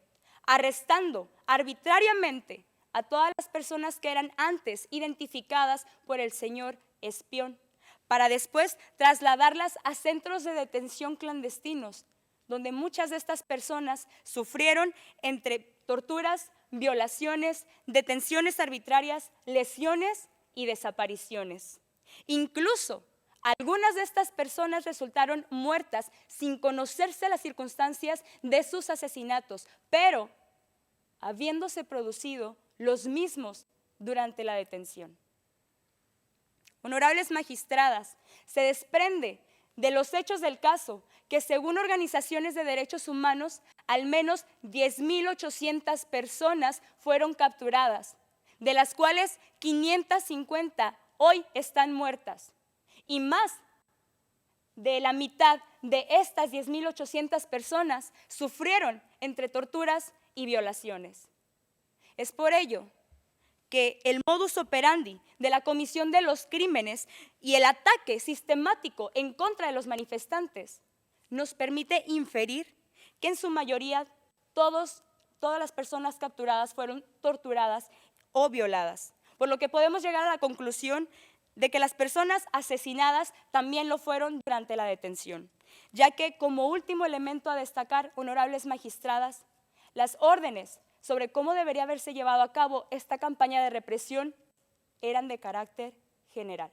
arrestando arbitrariamente a todas las personas que eran antes identificadas por el señor espión, para después trasladarlas a centros de detención clandestinos, donde muchas de estas personas sufrieron entre torturas, violaciones, detenciones arbitrarias, lesiones y desapariciones. Incluso algunas de estas personas resultaron muertas sin conocerse las circunstancias de sus asesinatos, pero habiéndose producido los mismos durante la detención. Honorables magistradas, se desprende de los hechos del caso que según organizaciones de derechos humanos, al menos 10.800 personas fueron capturadas, de las cuales 550 hoy están muertas. Y más de la mitad de estas 10.800 personas sufrieron entre torturas y violaciones. Es por ello que el modus operandi de la comisión de los crímenes y el ataque sistemático en contra de los manifestantes nos permite inferir que en su mayoría todas las personas capturadas fueron torturadas o violadas, por lo que podemos llegar a la conclusión de que las personas asesinadas también lo fueron durante la detención, ya que como último elemento a destacar, honorables magistradas, las órdenes sobre cómo debería haberse llevado a cabo esta campaña de represión eran de carácter general.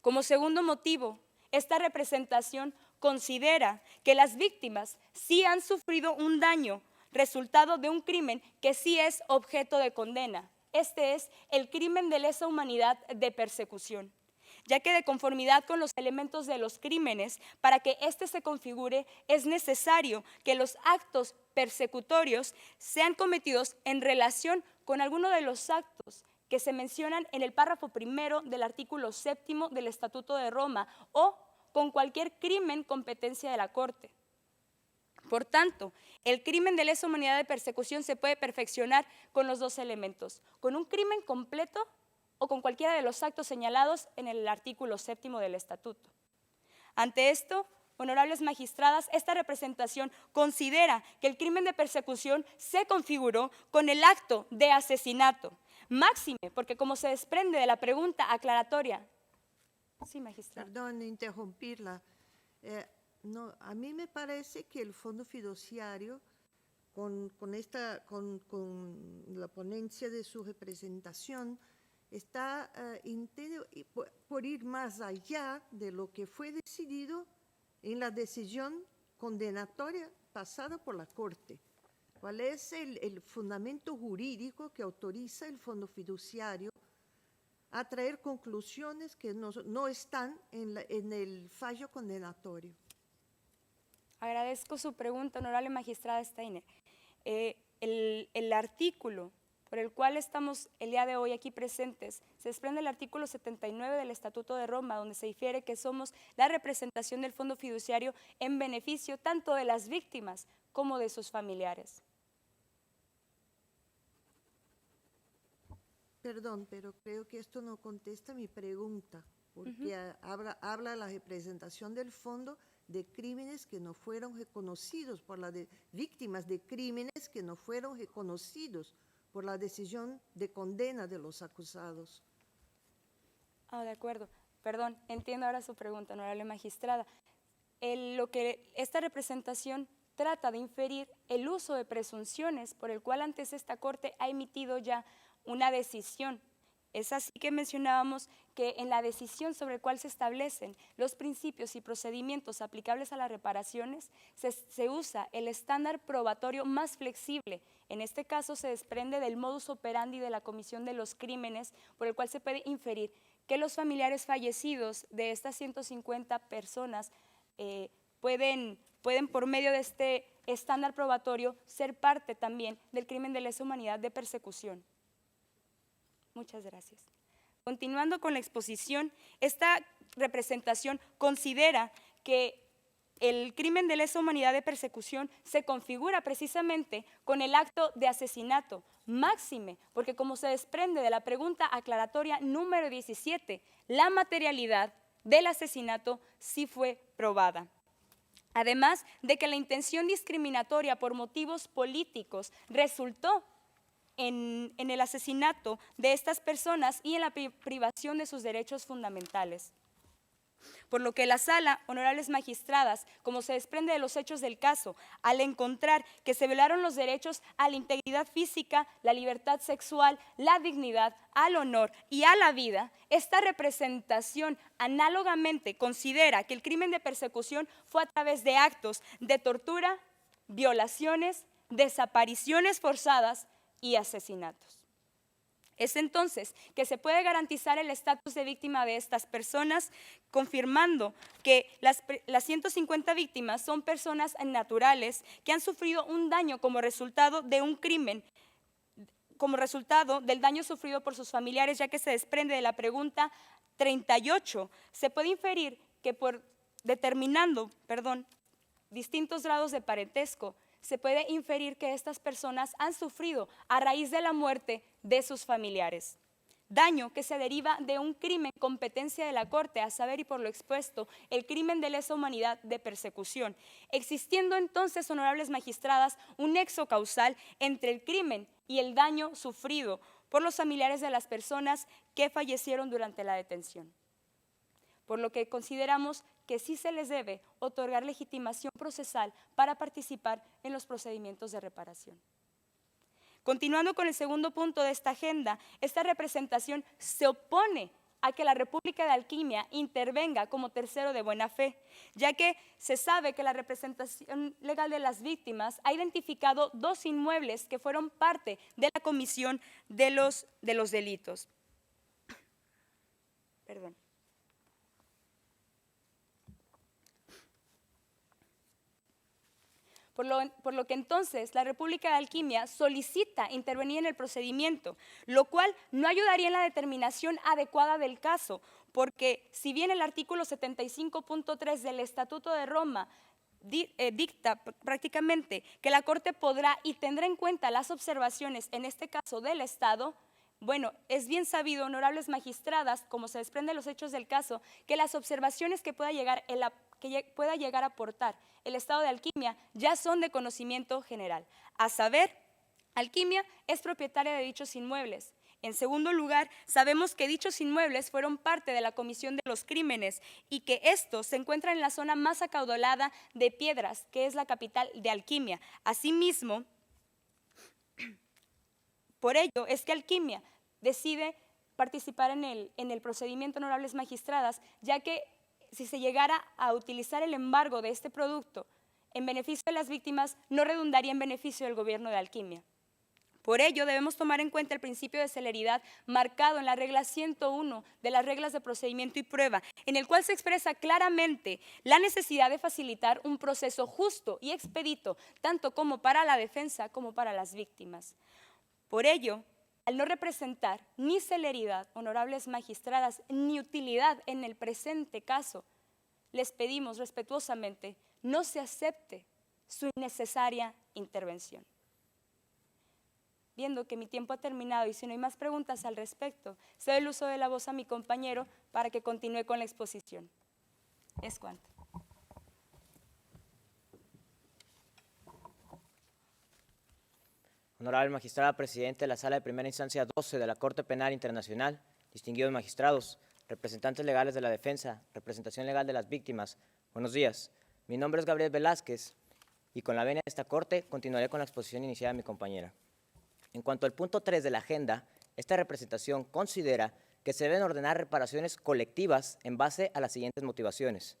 Como segundo motivo, esta representación considera que las víctimas sí han sufrido un daño resultado de un crimen que sí es objeto de condena. Este es el crimen de lesa humanidad de persecución, ya que de conformidad con los elementos de los crímenes, para que éste se configure, es necesario que los actos persecutorios sean cometidos en relación con alguno de los actos que se mencionan en el párrafo primero del artículo 7º del Estatuto de Roma o con cualquier crimen competencia de la Corte. Por tanto, el crimen de lesa humanidad de persecución se puede perfeccionar con los dos elementos, con un crimen completo o con cualquiera de los actos señalados en el artículo 7º del Estatuto. Ante esto, honorables magistradas, esta representación considera que el crimen de persecución se configuró con el acto de asesinato, máxime, porque como se desprende de la pregunta aclaratoria. Sí, magistrada. Perdón, interrumpirla. No, a mí me parece que el Fondo Fiduciario, con la ponencia de su representación, está por ir más allá de lo que fue decidido en la decisión condenatoria pasada por la Corte. ¿Cuál es el fundamento jurídico que autoriza el Fondo Fiduciario a traer conclusiones que no están en el fallo condenatorio? Agradezco su pregunta, honorable magistrada Steiner. El artículo por el cual estamos el día de hoy aquí presentes se desprende del artículo 79 del Estatuto de Roma, donde se difiere que somos la representación del Fondo Fiduciario en beneficio tanto de las víctimas como de sus familiares. Perdón, pero creo que esto no contesta mi pregunta, porque habla la representación del fondo de crímenes que no fueron reconocidos víctimas de crímenes que no fueron reconocidos por la decisión de condena de los acusados. De acuerdo. Perdón, entiendo ahora su pregunta, honorable magistrada. Lo que esta representación trata de inferir el uso de presunciones por el cual antes esta Corte ha emitido ya una decisión. Es así que mencionábamos que en la decisión sobre el cual se establecen los principios y procedimientos aplicables a las reparaciones, se usa el estándar probatorio más flexible. En este caso se desprende del modus operandi de la comisión de los crímenes, por el cual se puede inferir que los familiares fallecidos de estas 150 personas pueden por medio de este estándar probatorio ser parte también del crimen de lesa humanidad de persecución. Muchas gracias. Continuando con la exposición, esta representación considera que el crimen de lesa humanidad de persecución se configura precisamente con el acto de asesinato, máxime, porque como se desprende de la pregunta aclaratoria número 17, la materialidad del asesinato sí fue probada. Además de que la intención discriminatoria por motivos políticos resultó en el asesinato de estas personas y en la privación de sus derechos fundamentales. Por lo que la sala, honorables magistradas, como se desprende de los hechos del caso, al encontrar que se violaron los derechos a la integridad física, la libertad sexual, la dignidad, al honor y a la vida, esta representación análogamente considera que el crimen de persecución fue a través de actos de tortura, violaciones, desapariciones forzadas y asesinatos. Es entonces que se puede garantizar el estatus de víctima de estas personas, confirmando que las 150 víctimas son personas naturales que han sufrido un daño como resultado de un crimen, como resultado del daño sufrido por sus familiares, ya que se desprende de la pregunta 38. Se puede inferir que determinando distintos grados de parentesco, se puede inferir que estas personas han sufrido a raíz de la muerte de sus familiares. Daño que se deriva de un crimen competencia de la Corte, a saber y por lo expuesto, el crimen de lesa humanidad de persecución, existiendo entonces, honorables magistradas, un nexo causal entre el crimen y el daño sufrido por los familiares de las personas que fallecieron durante la detención. Por lo que consideramos que sí se les debe otorgar legitimación procesal para participar en los procedimientos de reparación. Continuando con el segundo punto de esta agenda, esta representación se opone a que la República de Alquimia intervenga como tercero de buena fe, ya que se sabe que la representación legal de las víctimas ha identificado 2 inmuebles que fueron parte de la comisión de los delitos. Perdón. Por lo que entonces la República de Alquimia solicita intervenir en el procedimiento, lo cual no ayudaría en la determinación adecuada del caso, porque si bien el artículo 75.3 del Estatuto de Roma dicta prácticamente que la Corte podrá y tendrá en cuenta las observaciones, en este caso del Estado, bueno, es bien sabido, honorables magistradas, como se desprende de los hechos del caso, que las observaciones que pueda llegar a aportar el Estado de Alquimia ya son de conocimiento general. A saber, Alquimia es propietaria de dichos inmuebles. En segundo lugar, sabemos que dichos inmuebles fueron parte de la comisión de los crímenes y que estos se encuentran en la zona más acaudalada de Piedras, que es la capital de Alquimia. Asimismo, por ello es que Alquimia decide participar en el procedimiento, honorables magistradas, ya que si se llegara a utilizar el embargo de este producto en beneficio de las víctimas, no redundaría en beneficio del gobierno de Alquimia. Por ello, debemos tomar en cuenta el principio de celeridad marcado en la regla 101 de las reglas de procedimiento y prueba, en el cual se expresa claramente la necesidad de facilitar un proceso justo y expedito, tanto como para la defensa como para las víctimas. Por ello, al no representar ni celeridad, honorables magistradas, ni utilidad en el presente caso, les pedimos respetuosamente no se acepte su innecesaria intervención. Viendo que mi tiempo ha terminado y si no hay más preguntas al respecto, cedo el uso de la voz a mi compañero para que continúe con la exposición. Es cuanto. Honorable magistrada presidente de la Sala de Primera Instancia 12 de la Corte Penal Internacional, distinguidos magistrados, representantes legales de la defensa, representación legal de las víctimas, buenos días. Mi nombre es Gabriel Velázquez y con la venia de esta Corte continuaré con la exposición iniciada de mi compañera. En cuanto al punto 3 de la agenda, esta representación considera que se deben ordenar reparaciones colectivas en base a las siguientes motivaciones.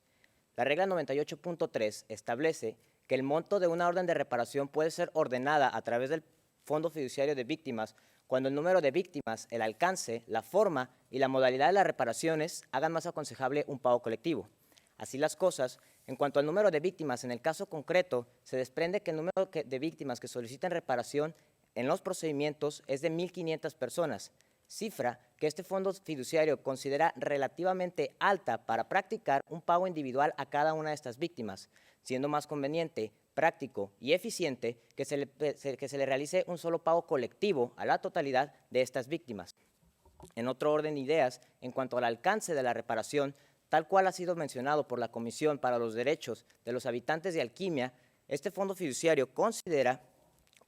La regla 98.3 establece que el monto de una orden de reparación puede ser ordenada a través del Fondo Fiduciario de Víctimas cuando el número de víctimas, el alcance, la forma y la modalidad de las reparaciones hagan más aconsejable un pago colectivo. Así las cosas, en cuanto al número de víctimas, en el caso concreto, se desprende que el número de víctimas que solicitan reparación en los procedimientos es de 1.500 personas, cifra que este fondo fiduciario considera relativamente alta para practicar un pago individual a cada una de estas víctimas, siendo más conveniente, práctico y eficiente que se le realice un solo pago colectivo a la totalidad de estas víctimas. En otro orden de ideas, en cuanto al alcance de la reparación, tal cual ha sido mencionado por la Comisión para los Derechos de los Habitantes de Alquimia, este fondo fiduciario considera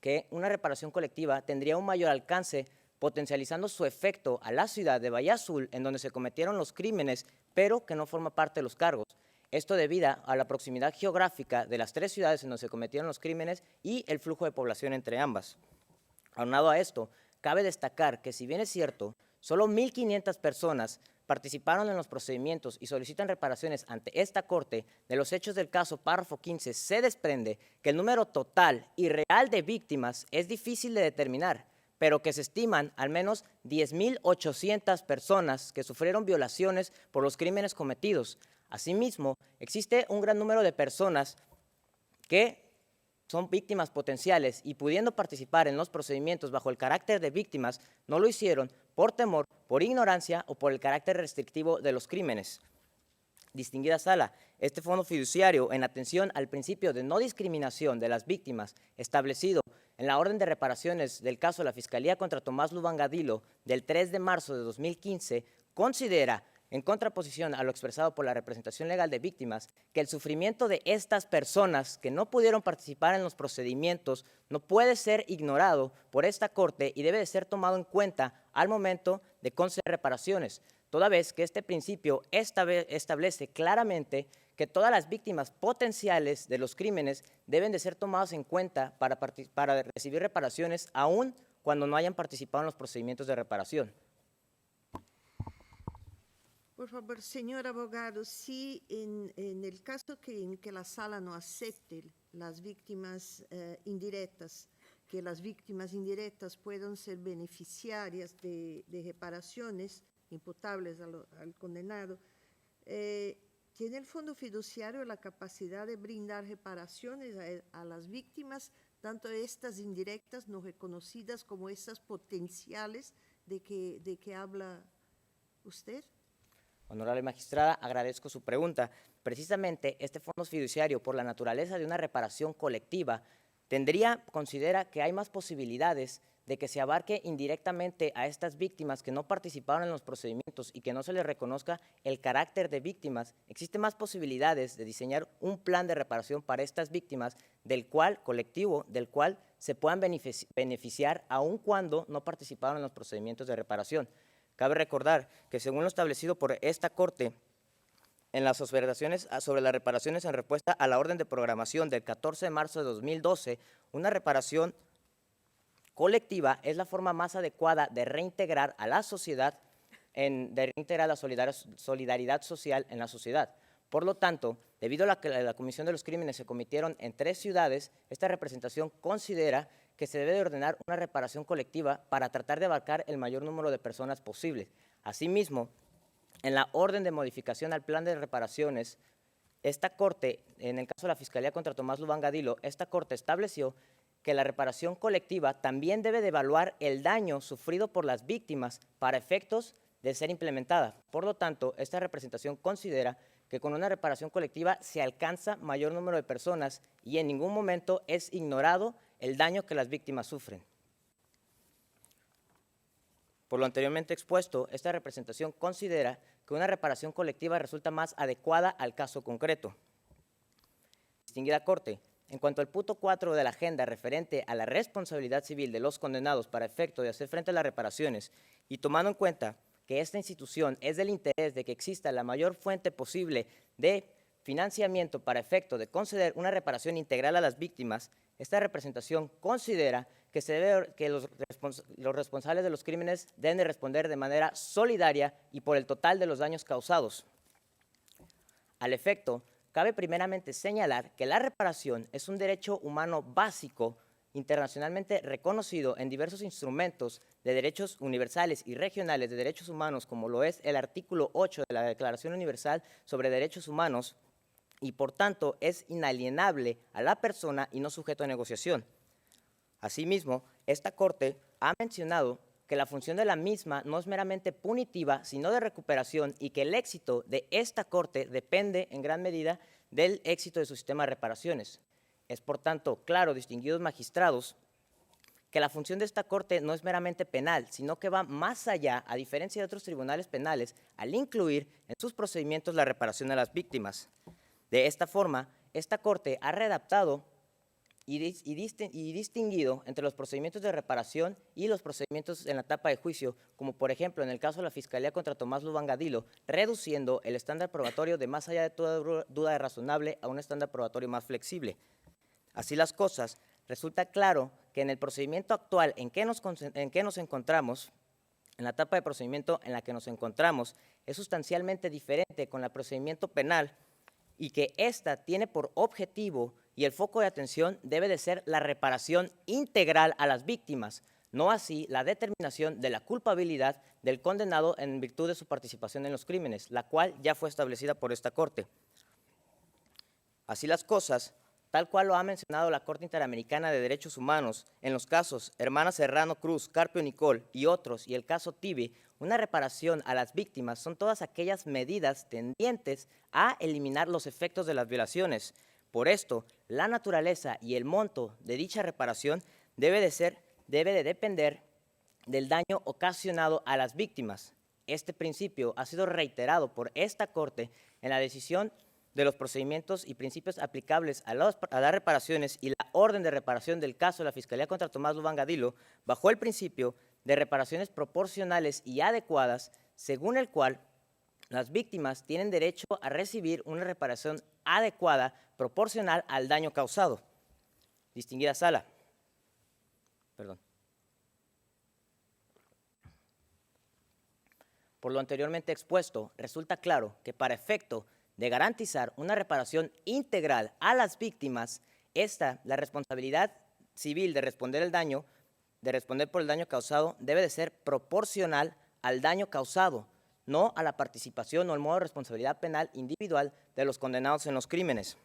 que una reparación colectiva tendría un mayor alcance, potencializando su efecto a la ciudad de Bahía Azul, en donde se cometieron los crímenes, pero que no forma parte de los cargos. Esto debido a la proximidad geográfica de las 3 ciudades en donde se cometieron los crímenes y el flujo de población entre ambas. Aunado a esto, cabe destacar que si bien es cierto, solo 1.500 personas participaron en los procedimientos y solicitan reparaciones ante esta Corte, de los hechos del caso párrafo 15 se desprende que el número total y real de víctimas es difícil de determinar, pero que se estiman al menos 10.800 personas que sufrieron violaciones por los crímenes cometidos. Asimismo, existe un gran número de personas que son víctimas potenciales y pudiendo participar en los procedimientos bajo el carácter de víctimas, no lo hicieron por temor, por ignorancia o por el carácter restrictivo de los crímenes. Distinguida Sala, este fondo fiduciario, en atención al principio de no discriminación de las víctimas establecido en la orden de reparaciones del caso de la Fiscalía contra Tomás Lubanga-Dilo del 3 de marzo de 2015, considera, en contraposición a lo expresado por la representación legal de víctimas, que el sufrimiento de estas personas que no pudieron participar en los procedimientos no puede ser ignorado por esta Corte y debe de ser tomado en cuenta al momento de conceder reparaciones, toda vez que este principio establece claramente que todas las víctimas potenciales de los crímenes deben de ser tomadas en cuenta para recibir reparaciones, aun cuando no hayan participado en los procedimientos de reparación. Por favor, señor abogado, si en el caso en que la sala no acepte las víctimas indirectas, que las víctimas indirectas puedan ser beneficiarias de reparaciones imputables al condenado, ¿tiene el Fondo Fiduciario la capacidad de brindar reparaciones a las víctimas, tanto estas indirectas no reconocidas como estas potenciales de que habla usted? Honorable magistrada, agradezco su pregunta. Precisamente este fondo fiduciario, por la naturaleza de una reparación colectiva, considera que hay más posibilidades de que se abarque indirectamente a estas víctimas que no participaron en los procedimientos y que no se les reconozca el carácter de víctimas. Existen más posibilidades de diseñar un plan de reparación para estas víctimas colectivo, del cual se puedan beneficiar aun cuando no participaron en los procedimientos de reparación. Cabe recordar que según lo establecido por esta Corte, en las observaciones sobre las reparaciones en respuesta a la orden de programación del 14 de marzo de 2012, una reparación colectiva es la forma más adecuada de reintegrar a la sociedad, de reintegrar la solidaridad social en la sociedad. Por lo tanto, debido a que la comisión de los crímenes se cometieron en 3 ciudades, esta representación considera que se debe de ordenar una reparación colectiva para tratar de abarcar el mayor número de personas posible. Asimismo, en la orden de modificación al plan de reparaciones, esta Corte, en el caso de la Fiscalía contra Tomás Lubanga-Dilo, esta Corte estableció que la reparación colectiva también debe de evaluar el daño sufrido por las víctimas para efectos de ser implementada. Por lo tanto, esta representación considera que con una reparación colectiva se alcanza mayor número de personas y en ningún momento es ignorado el daño que las víctimas sufren. Por lo anteriormente expuesto, esta representación considera que una reparación colectiva resulta más adecuada al caso concreto. Distinguida Corte, en cuanto al punto 4 de la agenda referente a la responsabilidad civil de los condenados para efecto de hacer frente a las reparaciones y tomando en cuenta que esta institución es del interés de que exista la mayor fuente posible de financiamiento para efecto de conceder una reparación integral a las víctimas, esta representación considera que los responsables de los crímenes deben de responder de manera solidaria y por el total de los daños causados. Al efecto, cabe primeramente señalar que la reparación es un derecho humano básico internacionalmente reconocido en diversos instrumentos de derechos universales y regionales de derechos humanos, como lo es el artículo 8 de la Declaración Universal sobre Derechos Humanos, y por tanto es inalienable a la persona y no sujeto a negociación. Asimismo, esta Corte ha mencionado que la función de la misma no es meramente punitiva, sino de recuperación, y que el éxito de esta Corte depende en gran medida del éxito de su sistema de reparaciones. Es por tanto claro, distinguidos magistrados, que la función de esta Corte no es meramente penal, sino que va más allá, a diferencia de otros tribunales penales, al incluir en sus procedimientos la reparación a las víctimas. De esta forma, esta Corte ha redactado y distinguido entre los procedimientos de reparación y los procedimientos en la etapa de juicio, como por ejemplo en el caso de la Fiscalía contra Tomás Lubanga-Dilo, reduciendo el estándar probatorio de más allá de toda duda de razonable a un estándar probatorio más flexible. Así las cosas, resulta claro que en el procedimiento actual en que nos encontramos, en la etapa de procedimiento en la que nos encontramos, es sustancialmente diferente con el procedimiento penal, y que ésta tiene por objetivo y el foco de atención debe de ser la reparación integral a las víctimas, no así la determinación de la culpabilidad del condenado en virtud de su participación en los crímenes, la cual ya fue establecida por esta Corte. Así las cosas, tal cual lo ha mencionado la Corte Interamericana de Derechos Humanos en los casos Hermana Serrano Cruz, Carpio Nicol y otros, y el caso Tibi, una reparación a las víctimas son todas aquellas medidas tendientes a eliminar los efectos de las violaciones. Por esto, la naturaleza y el monto de dicha reparación debe de depender del daño ocasionado a las víctimas. Este principio ha sido reiterado por esta Corte en la decisión de los procedimientos y principios aplicables a las reparaciones y la orden de reparación del caso de la Fiscalía contra Tomás Lubán-Gadilo, bajo el principio de reparaciones proporcionales y adecuadas, según el cual las víctimas tienen derecho a recibir una reparación adecuada, proporcional al daño causado. Distinguida Sala. Por lo anteriormente expuesto, resulta claro que para efecto de garantizar una reparación integral a las víctimas, la responsabilidad civil de responder por el daño causado debe de ser proporcional al daño causado, no a la participación o el modo de responsabilidad penal individual de los condenados en los crímenes.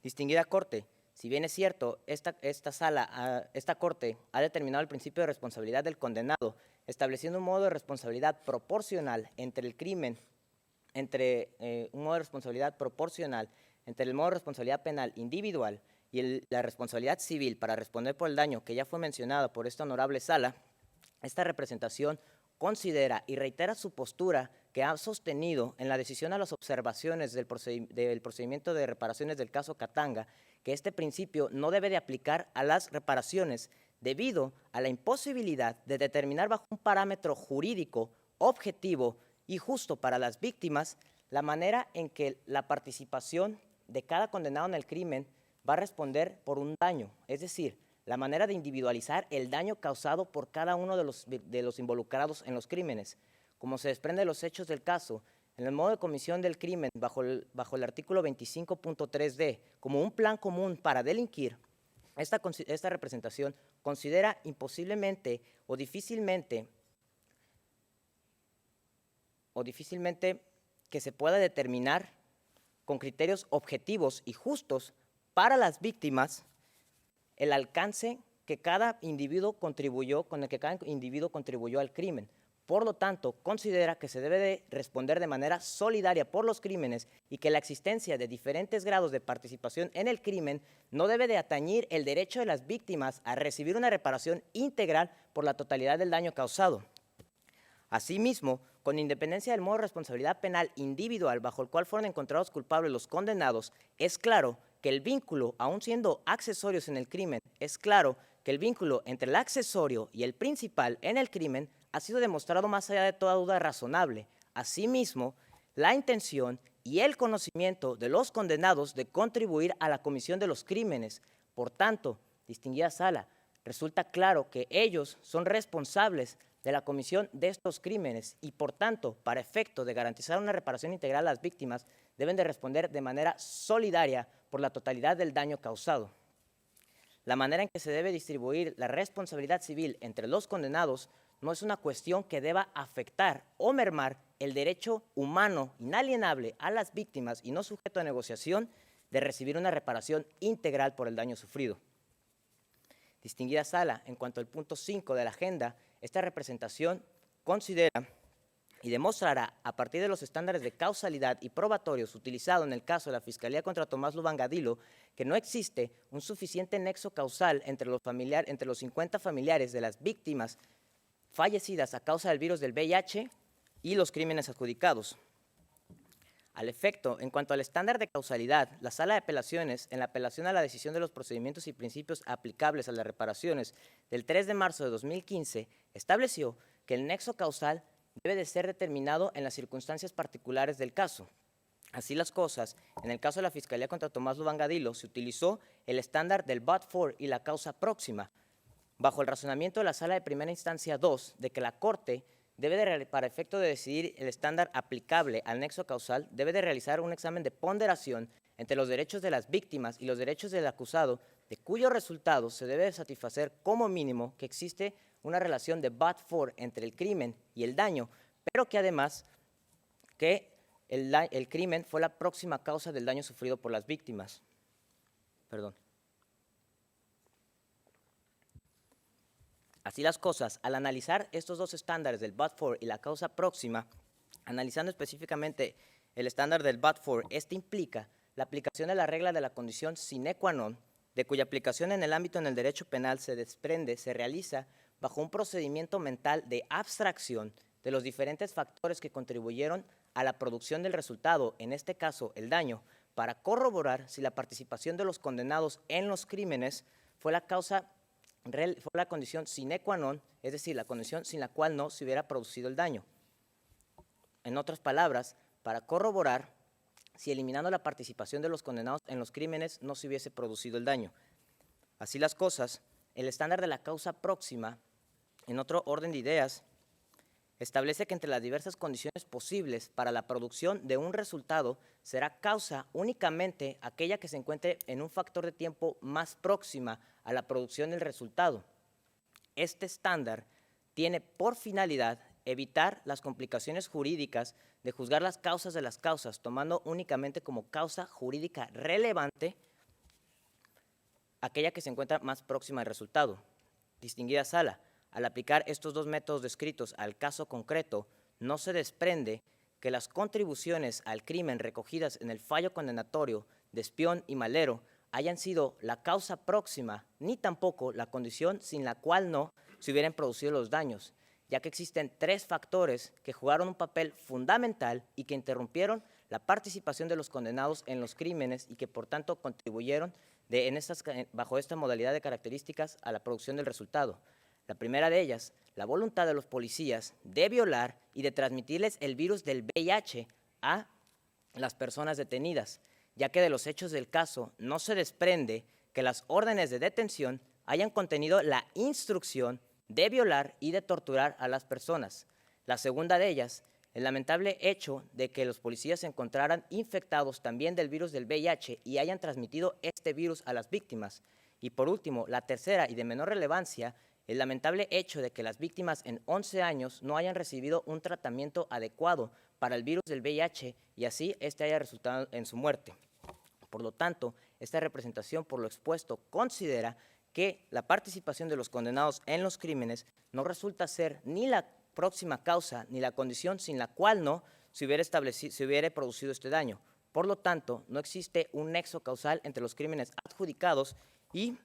Distinguida Corte, si bien es cierto, esta Corte ha determinado el principio de responsabilidad del condenado, estableciendo un modo de responsabilidad proporcional entre el modo de responsabilidad proporcional entre el modo de responsabilidad penal individual y la responsabilidad civil para responder por el daño que ya fue mencionado por esta honorable Sala, esta representación considera y reitera su postura que ha sostenido en la decisión a las observaciones del procedimiento de reparaciones del caso Katanga, que este principio no debe de aplicar a las reparaciones debido a la imposibilidad de determinar bajo un parámetro jurídico objetivo y justo para las víctimas la manera en que la participación de cada condenado en el crimen va a responder por un daño, es decir, la manera de individualizar el daño causado por cada uno de los involucrados en los crímenes. Como se desprende de los hechos del caso, en el modo de comisión del crimen bajo el artículo 25.3d, como un plan común para delinquir, esta representación considera imposiblemente o difícilmente que se pueda determinar con criterios objetivos y justos para las víctimas el alcance que cada individuo contribuyó al crimen. Por lo tanto, considera que se debe de responder de manera solidaria por los crímenes y que la existencia de diferentes grados de participación en el crimen no debe de atañir el derecho de las víctimas a recibir una reparación integral por la totalidad del daño causado. Asimismo, con independencia del modo de responsabilidad penal individual bajo el cual fueron encontrados culpables los condenados, es claro que el vínculo, aun siendo accesorios en el crimen, es claro que el vínculo entre el accesorio y el principal en el crimen ha sido demostrado más allá de toda duda razonable. Asimismo, la intención y el conocimiento de los condenados de contribuir a la comisión de los crímenes. Por tanto, distinguida Sala, resulta claro que ellos son responsables de la comisión de estos crímenes y, por tanto, para efecto de garantizar una reparación integral a las víctimas, deben de responder de manera solidaria por la totalidad del daño causado. La manera en que se debe distribuir la responsabilidad civil entre los condenados no es una cuestión que deba afectar o mermar el derecho humano inalienable a las víctimas y no sujeto a negociación de recibir una reparación integral por el daño sufrido. Distinguida Sala, en cuanto al punto 5 de la agenda, esta representación considera y demostrará, a partir de los estándares de causalidad y probatorios utilizados en el caso de la Fiscalía contra Tomás Lubán-Gadilo, que no existe un suficiente nexo causal entre los 50 familiares de las víctimas fallecidas a causa del virus del VIH y los crímenes adjudicados. Al efecto, en cuanto al estándar de causalidad, la Sala de Apelaciones, en la apelación a la decisión de los procedimientos y principios aplicables a las reparaciones del 3 de marzo de 2015, estableció que el nexo causal debe de ser determinado en las circunstancias particulares del caso. Así las cosas, en el caso de la Fiscalía contra Tomás Lubán-Gadilo, se utilizó el estándar del but-for y la causa próxima, bajo el razonamiento de la Sala de Primera Instancia 2, de que la Corte para efecto de decidir el estándar aplicable al nexo causal, debe de realizar un examen de ponderación entre los derechos de las víctimas y los derechos del acusado, de cuyo resultado se debe de satisfacer como mínimo que existe una relación de but-for entre el crimen y el daño, pero que además que el crimen fue la próxima causa del daño sufrido por las víctimas. Perdón. Así las cosas, al analizar estos dos estándares del but-for y la causa próxima, analizando específicamente el estándar del but-for, este implica la aplicación de la regla de la condición sine qua non, de cuya aplicación en el ámbito en el derecho penal se desprende, se realiza bajo un procedimiento mental de abstracción de los diferentes factores que contribuyeron a la producción del resultado, en este caso el daño, para corroborar si la participación de los condenados en los crímenes fue la condición sine qua non, es decir, la condición sin la cual no se hubiera producido el daño. En otras palabras, para corroborar si eliminando la participación de los condenados en los crímenes no se hubiese producido el daño. Así las cosas, el estándar de la causa próxima, en otro orden de ideas, establece que entre las diversas condiciones posibles para la producción de un resultado será causa únicamente aquella que se encuentre en un factor de tiempo más próxima a la producción del resultado. Este estándar tiene por finalidad evitar las complicaciones jurídicas de juzgar las causas de las causas, tomando únicamente como causa jurídica relevante aquella que se encuentra más próxima al resultado. Distinguida sala, al aplicar estos dos métodos descritos al caso concreto, no se desprende que las contribuciones al crimen recogidas en el fallo condenatorio de Espión y Malero hayan sido la causa próxima, ni tampoco la condición sin la cual no se hubieran producido los daños, ya que existen tres factores que jugaron un papel fundamental y que interrumpieron la participación de los condenados en los crímenes y que por tanto contribuyeron bajo esta modalidad de características a la producción del resultado. La primera de ellas, la voluntad de los policías de violar y de transmitirles el virus del VIH a las personas detenidas, ya que de los hechos del caso no se desprende que las órdenes de detención hayan contenido la instrucción de violar y de torturar a las personas. La segunda de ellas, el lamentable hecho de que los policías se encontraran infectados también del virus del VIH y hayan transmitido este virus a las víctimas. Y por último, la tercera y de menor relevancia, el lamentable hecho de que las víctimas en 11 años no hayan recibido un tratamiento adecuado para el virus del VIH y así este haya resultado en su muerte. Por lo tanto, esta representación, por lo expuesto, considera que la participación de los condenados en los crímenes no resulta ser ni la próxima causa ni la condición sin la cual no se hubiera producido este daño. Por lo tanto, no existe un nexo causal entre los crímenes adjudicados y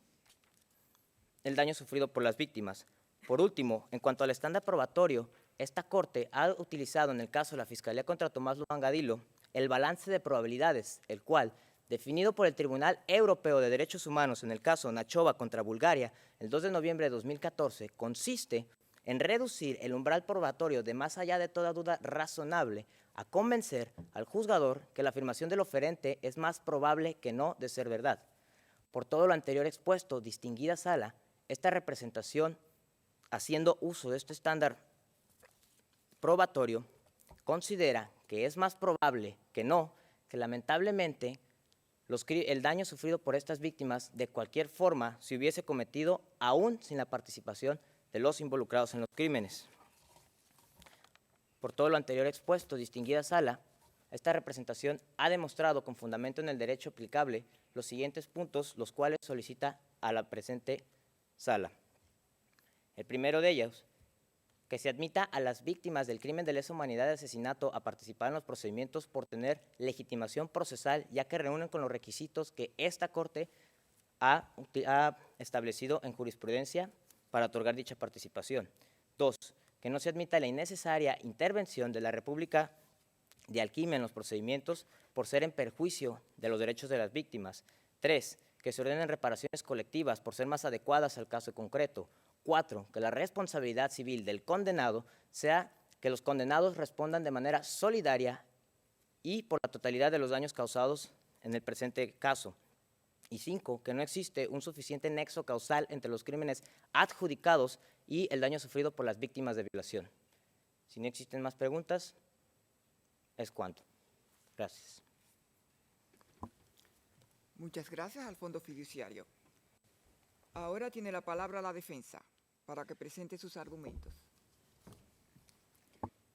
el daño sufrido por las víctimas. Por último, en cuanto al estándar probatorio, esta Corte ha utilizado en el caso de la Fiscalía contra Tomás Luangadilo el balance de probabilidades, el cual, definido por el Tribunal Europeo de Derechos Humanos en el caso Nachova contra Bulgaria, el 2 de noviembre de 2014, consiste en reducir el umbral probatorio de más allá de toda duda razonable a convencer al juzgador que la afirmación del oferente es más probable que no de ser verdad. Por todo lo anterior expuesto, distinguida sala, esta representación, haciendo uso de este estándar probatorio, considera que es más probable que no, que lamentablemente el daño sufrido por estas víctimas de cualquier forma se hubiese cometido aún sin la participación de los involucrados en los crímenes. Por todo lo anterior expuesto, distinguida sala, esta representación ha demostrado con fundamento en el derecho aplicable los siguientes puntos, los cuales solicita a la presente sala. El primero de ellos, que se admita a las víctimas del crimen de lesa humanidad de asesinato a participar en los procedimientos por tener legitimación procesal, ya que reúnen con los requisitos que esta Corte ha establecido en jurisprudencia para otorgar dicha participación. 2. Que no se admita la innecesaria intervención de la República de Alquimia en los procedimientos por ser en perjuicio de los derechos de las víctimas. 3. Que se ordenen reparaciones colectivas por ser más adecuadas al caso concreto. 4. Que la responsabilidad civil del condenado sea que los condenados respondan de manera solidaria y por la totalidad de los daños causados en el presente caso. Y 5. Que no existe un suficiente nexo causal entre los crímenes adjudicados y el daño sufrido por las víctimas de violación. Si no existen más preguntas, es cuanto. Gracias. Muchas gracias al Fondo Fiduciario. Ahora tiene la palabra la defensa para que presente sus argumentos.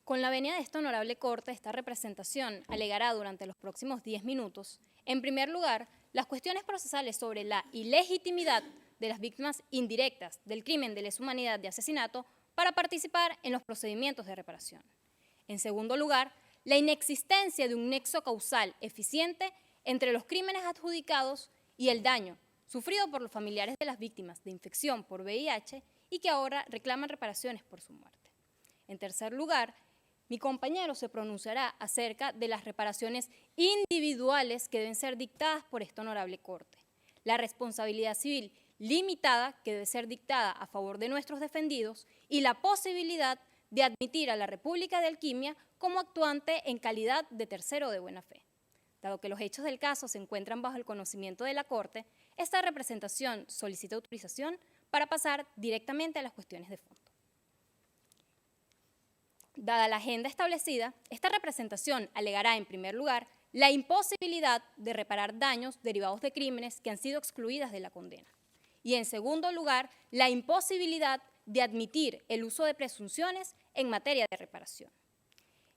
Con la venia de esta honorable Corte, esta representación alegará durante los próximos 10 minutos, en primer lugar, las cuestiones procesales sobre la ilegitimidad de las víctimas indirectas del crimen de lesa humanidad de asesinato para participar en los procedimientos de reparación. En segundo lugar, la inexistencia de un nexo causal eficiente entre los crímenes adjudicados y el daño sufrido por los familiares de las víctimas de infección por VIH y que ahora reclaman reparaciones por su muerte. En tercer lugar, mi compañero se pronunciará acerca de las reparaciones individuales que deben ser dictadas por esta honorable Corte, la responsabilidad civil limitada que debe ser dictada a favor de nuestros defendidos y la posibilidad de admitir a la República de Alquimia como actuante en calidad de tercero de buena fe. Dado que los hechos del caso se encuentran bajo el conocimiento de la Corte, esta representación solicita autorización para pasar directamente a las cuestiones de fondo. Dada la agenda establecida, esta representación alegará, en primer lugar, la imposibilidad de reparar daños derivados de crímenes que han sido excluidas de la condena. Y, en segundo lugar, la imposibilidad de admitir el uso de presunciones en materia de reparación.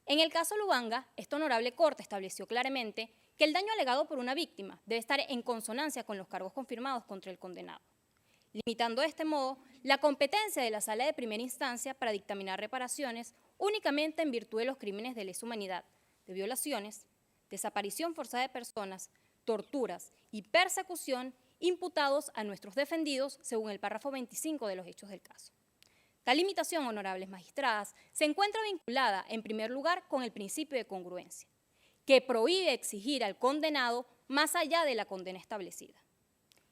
En el caso Lubanga, esta honorable Corte estableció claramente que el daño alegado por una víctima debe estar en consonancia con los cargos confirmados contra el condenado, limitando de este modo la competencia de la Sala de Primera Instancia para dictaminar reparaciones únicamente en virtud de los crímenes de lesa humanidad, de violaciones, desaparición forzada de personas, torturas y persecución imputados a nuestros defendidos según el párrafo 25 de los hechos del caso. Tal limitación, honorables magistradas, se encuentra vinculada, en primer lugar, con el principio de congruencia, que prohíbe exigir al condenado más allá de la condena establecida.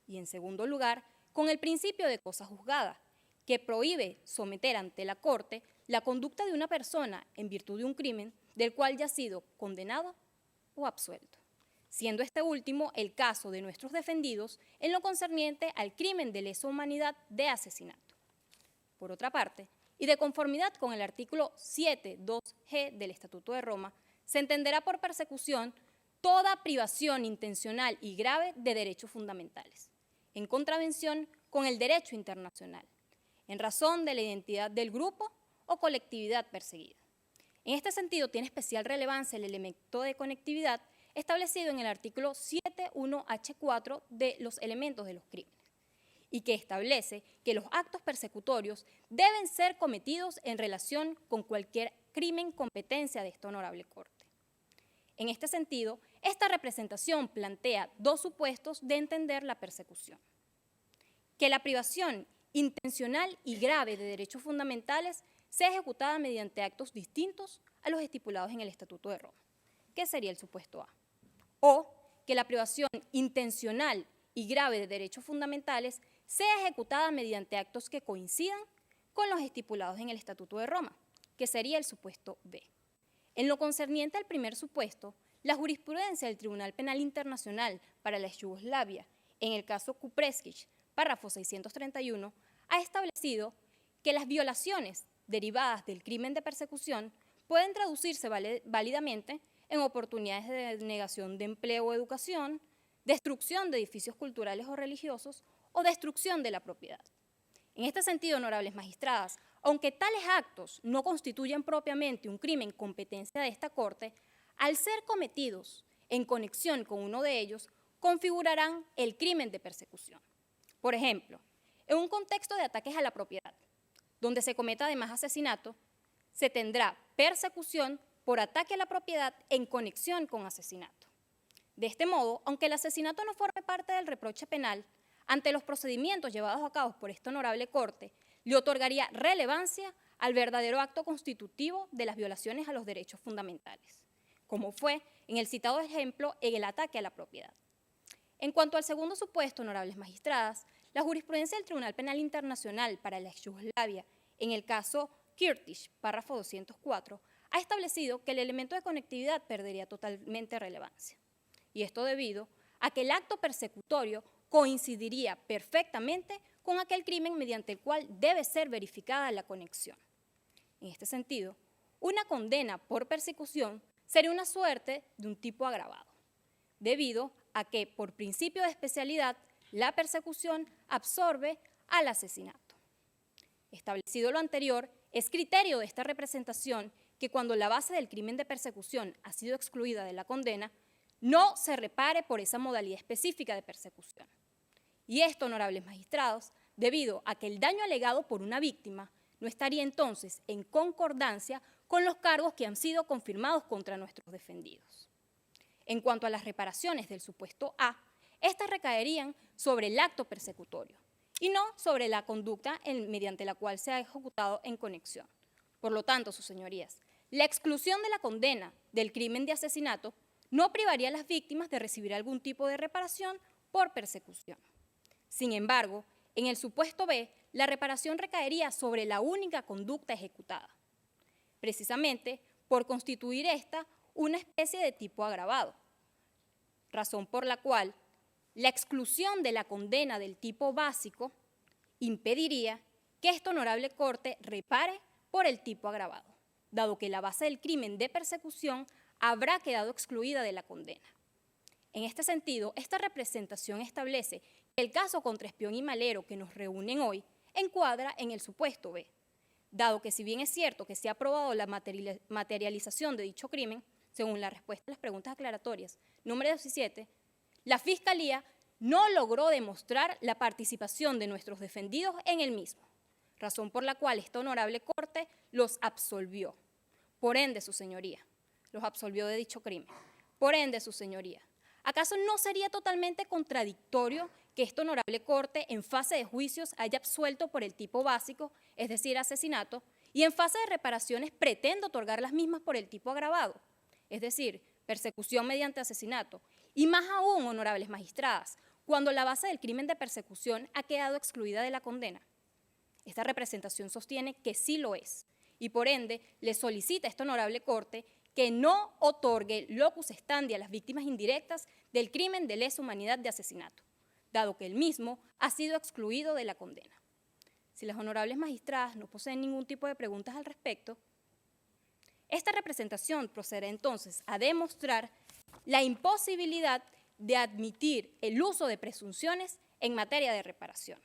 Y, en segundo lugar, con el principio de cosa juzgada, que prohíbe someter ante la Corte la conducta de una persona en virtud de un crimen del cual ya ha sido condenado o absuelto, siendo este último el caso de nuestros defendidos en lo concerniente al crimen de lesa humanidad de asesinato. Por otra parte, y de conformidad con el artículo 7.2g del Estatuto de Roma, se entenderá por persecución toda privación intencional y grave de derechos fundamentales, en contravención con el derecho internacional, en razón de la identidad del grupo o colectividad perseguida. En este sentido, tiene especial relevancia el elemento de conectividad establecido en el artículo 7.1h4 de los elementos de los crímenes, y que establece que los actos persecutorios deben ser cometidos en relación con cualquier crimen competencia de esta honorable Corte. En este sentido, esta representación plantea dos supuestos de entender la persecución: que la privación intencional y grave de derechos fundamentales sea ejecutada mediante actos distintos a los estipulados en el Estatuto de Roma, que sería el supuesto A, o que la privación intencional y grave de derechos fundamentales sea ejecutada mediante actos que coincidan con los estipulados en el Estatuto de Roma, que sería el supuesto B. En lo concerniente al primer supuesto, la jurisprudencia del Tribunal Penal Internacional para la Yugoslavia, en el caso Kupreskić, párrafo 631, ha establecido que las violaciones derivadas del crimen de persecución pueden traducirse válidamente en oportunidades de denegación de empleo o educación, destrucción de edificios culturales o religiosos o destrucción de la propiedad. En este sentido, honorables magistradas, aunque tales actos no constituyen propiamente un crimen competencia de esta Corte, al ser cometidos en conexión con uno de ellos, configurarán el crimen de persecución. Por ejemplo, en un contexto de ataques a la propiedad, donde se cometa además asesinato, se tendrá persecución por ataque a la propiedad en conexión con asesinato. De este modo, aunque el asesinato no forme parte del reproche penal, ante los procedimientos llevados a cabo por esta honorable Corte, le otorgaría relevancia al verdadero acto constitutivo de las violaciones a los derechos fundamentales, como fue en el citado ejemplo en el ataque a la propiedad. En cuanto al segundo supuesto, honorables magistradas, la jurisprudencia del Tribunal Penal Internacional para la Yugoslavia, en el caso Kirtić, párrafo 204, ha establecido que el elemento de conectividad perdería totalmente relevancia. Y esto debido a que el acto persecutorio coincidiría perfectamente con aquel crimen mediante el cual debe ser verificada la conexión. En este sentido, una condena por persecución sería una suerte de un tipo agravado, debido a que, por principio de especialidad, la persecución absorbe al asesinato. Establecido lo anterior, es criterio de esta representación que cuando la base del crimen de persecución ha sido excluida de la condena, no se repare por esa modalidad específica de persecución. Y esto, honorables magistrados, debido a que el daño alegado por una víctima no estaría entonces en concordancia con los cargos que han sido confirmados contra nuestros defendidos. En cuanto a las reparaciones del supuesto A, estas recaerían sobre el acto persecutorio y no sobre la conducta mediante la cual se ha ejecutado en conexión. Por lo tanto, sus señorías, la exclusión de la condena del crimen de asesinato no privaría a las víctimas de recibir algún tipo de reparación por persecución. Sin embargo, en el supuesto B, la reparación recaería sobre la única conducta ejecutada, precisamente por constituir esta una especie de tipo agravado, razón por la cual la exclusión de la condena del tipo básico impediría que esta honorable Corte repare por el tipo agravado, dado que la base del crimen de persecución habrá quedado excluida de la condena. En este sentido, esta representación establece que el caso contra Espión y Malero que nos reúnen hoy encuadra en el supuesto B, dado que si bien es cierto que se ha probado la materialización de dicho crimen, según la respuesta a las preguntas aclaratorias número 17, la Fiscalía no logró demostrar la participación de nuestros defendidos en el mismo, razón por la cual esta honorable Corte los absolvió. Por ende, su señoría, los absolvió de dicho crimen. Por ende, su señoría, ¿acaso no sería totalmente contradictorio que esta honorable Corte en fase de juicios haya absuelto por el tipo básico, es decir, asesinato, y en fase de reparaciones pretenda otorgar las mismas por el tipo agravado, es decir, persecución mediante asesinato, y más aún, honorables magistradas, cuando la base del crimen de persecución ha quedado excluida de la condena? Esta representación sostiene que sí lo es, y por ende le solicita a esta honorable Corte que no otorgue locus standi a las víctimas indirectas del crimen de lesa humanidad de asesinato, dado que el mismo ha sido excluido de la condena. Si las honorables magistradas no poseen ningún tipo de preguntas al respecto, esta representación procederá entonces a demostrar la imposibilidad de admitir el uso de presunciones en materia de reparación.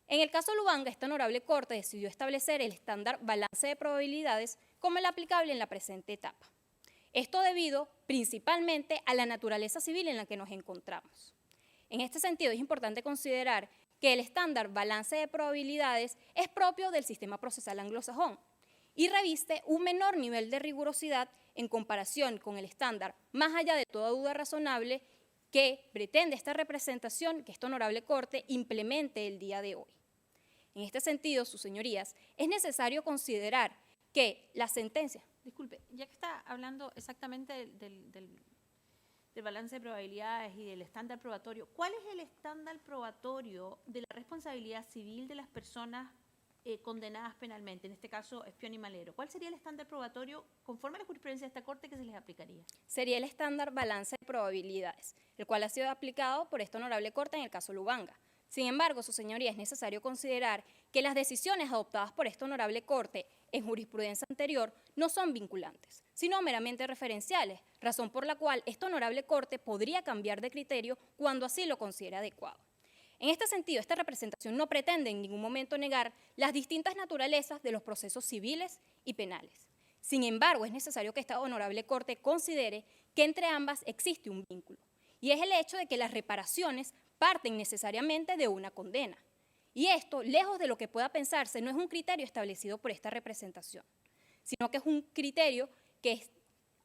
En el caso Lubanga, esta honorable Corte decidió establecer el estándar balance de probabilidades como el aplicable en la presente etapa. Esto debido principalmente a la naturaleza civil en la que nos encontramos. En este sentido, es importante considerar que el estándar balance de probabilidades es propio del sistema procesal anglosajón y reviste un menor nivel de rigurosidad en comparación con el estándar, más allá de toda duda razonable, que pretende esta representación que esta honorable Corte implemente el día de hoy. En este sentido, sus señorías, es necesario considerar que la sentencia... Disculpe, ya que está hablando exactamente del balance de probabilidades y del estándar probatorio, ¿cuál es el estándar probatorio de la responsabilidad civil de las personas condenadas penalmente, en este caso Espión y Malero? ¿Cuál sería el estándar probatorio conforme a la jurisprudencia de esta Corte que se les aplicaría? Sería el estándar balance de probabilidades, el cual ha sido aplicado por esta honorable Corte en el caso Lubanga. Sin embargo, su señoría, es necesario considerar que las decisiones adoptadas por esta honorable Corte en jurisprudencia anterior no son vinculantes, sino meramente referenciales, razón por la cual esta honorable Corte podría cambiar de criterio cuando así lo considere adecuado. En este sentido, esta representación no pretende en ningún momento negar las distintas naturalezas de los procesos civiles y penales. Sin embargo, es necesario que esta honorable Corte considere que entre ambas existe un vínculo, y es el hecho de que las reparaciones parten necesariamente de una condena. Y esto, lejos de lo que pueda pensarse, no es un criterio establecido por esta representación, sino que es un criterio que es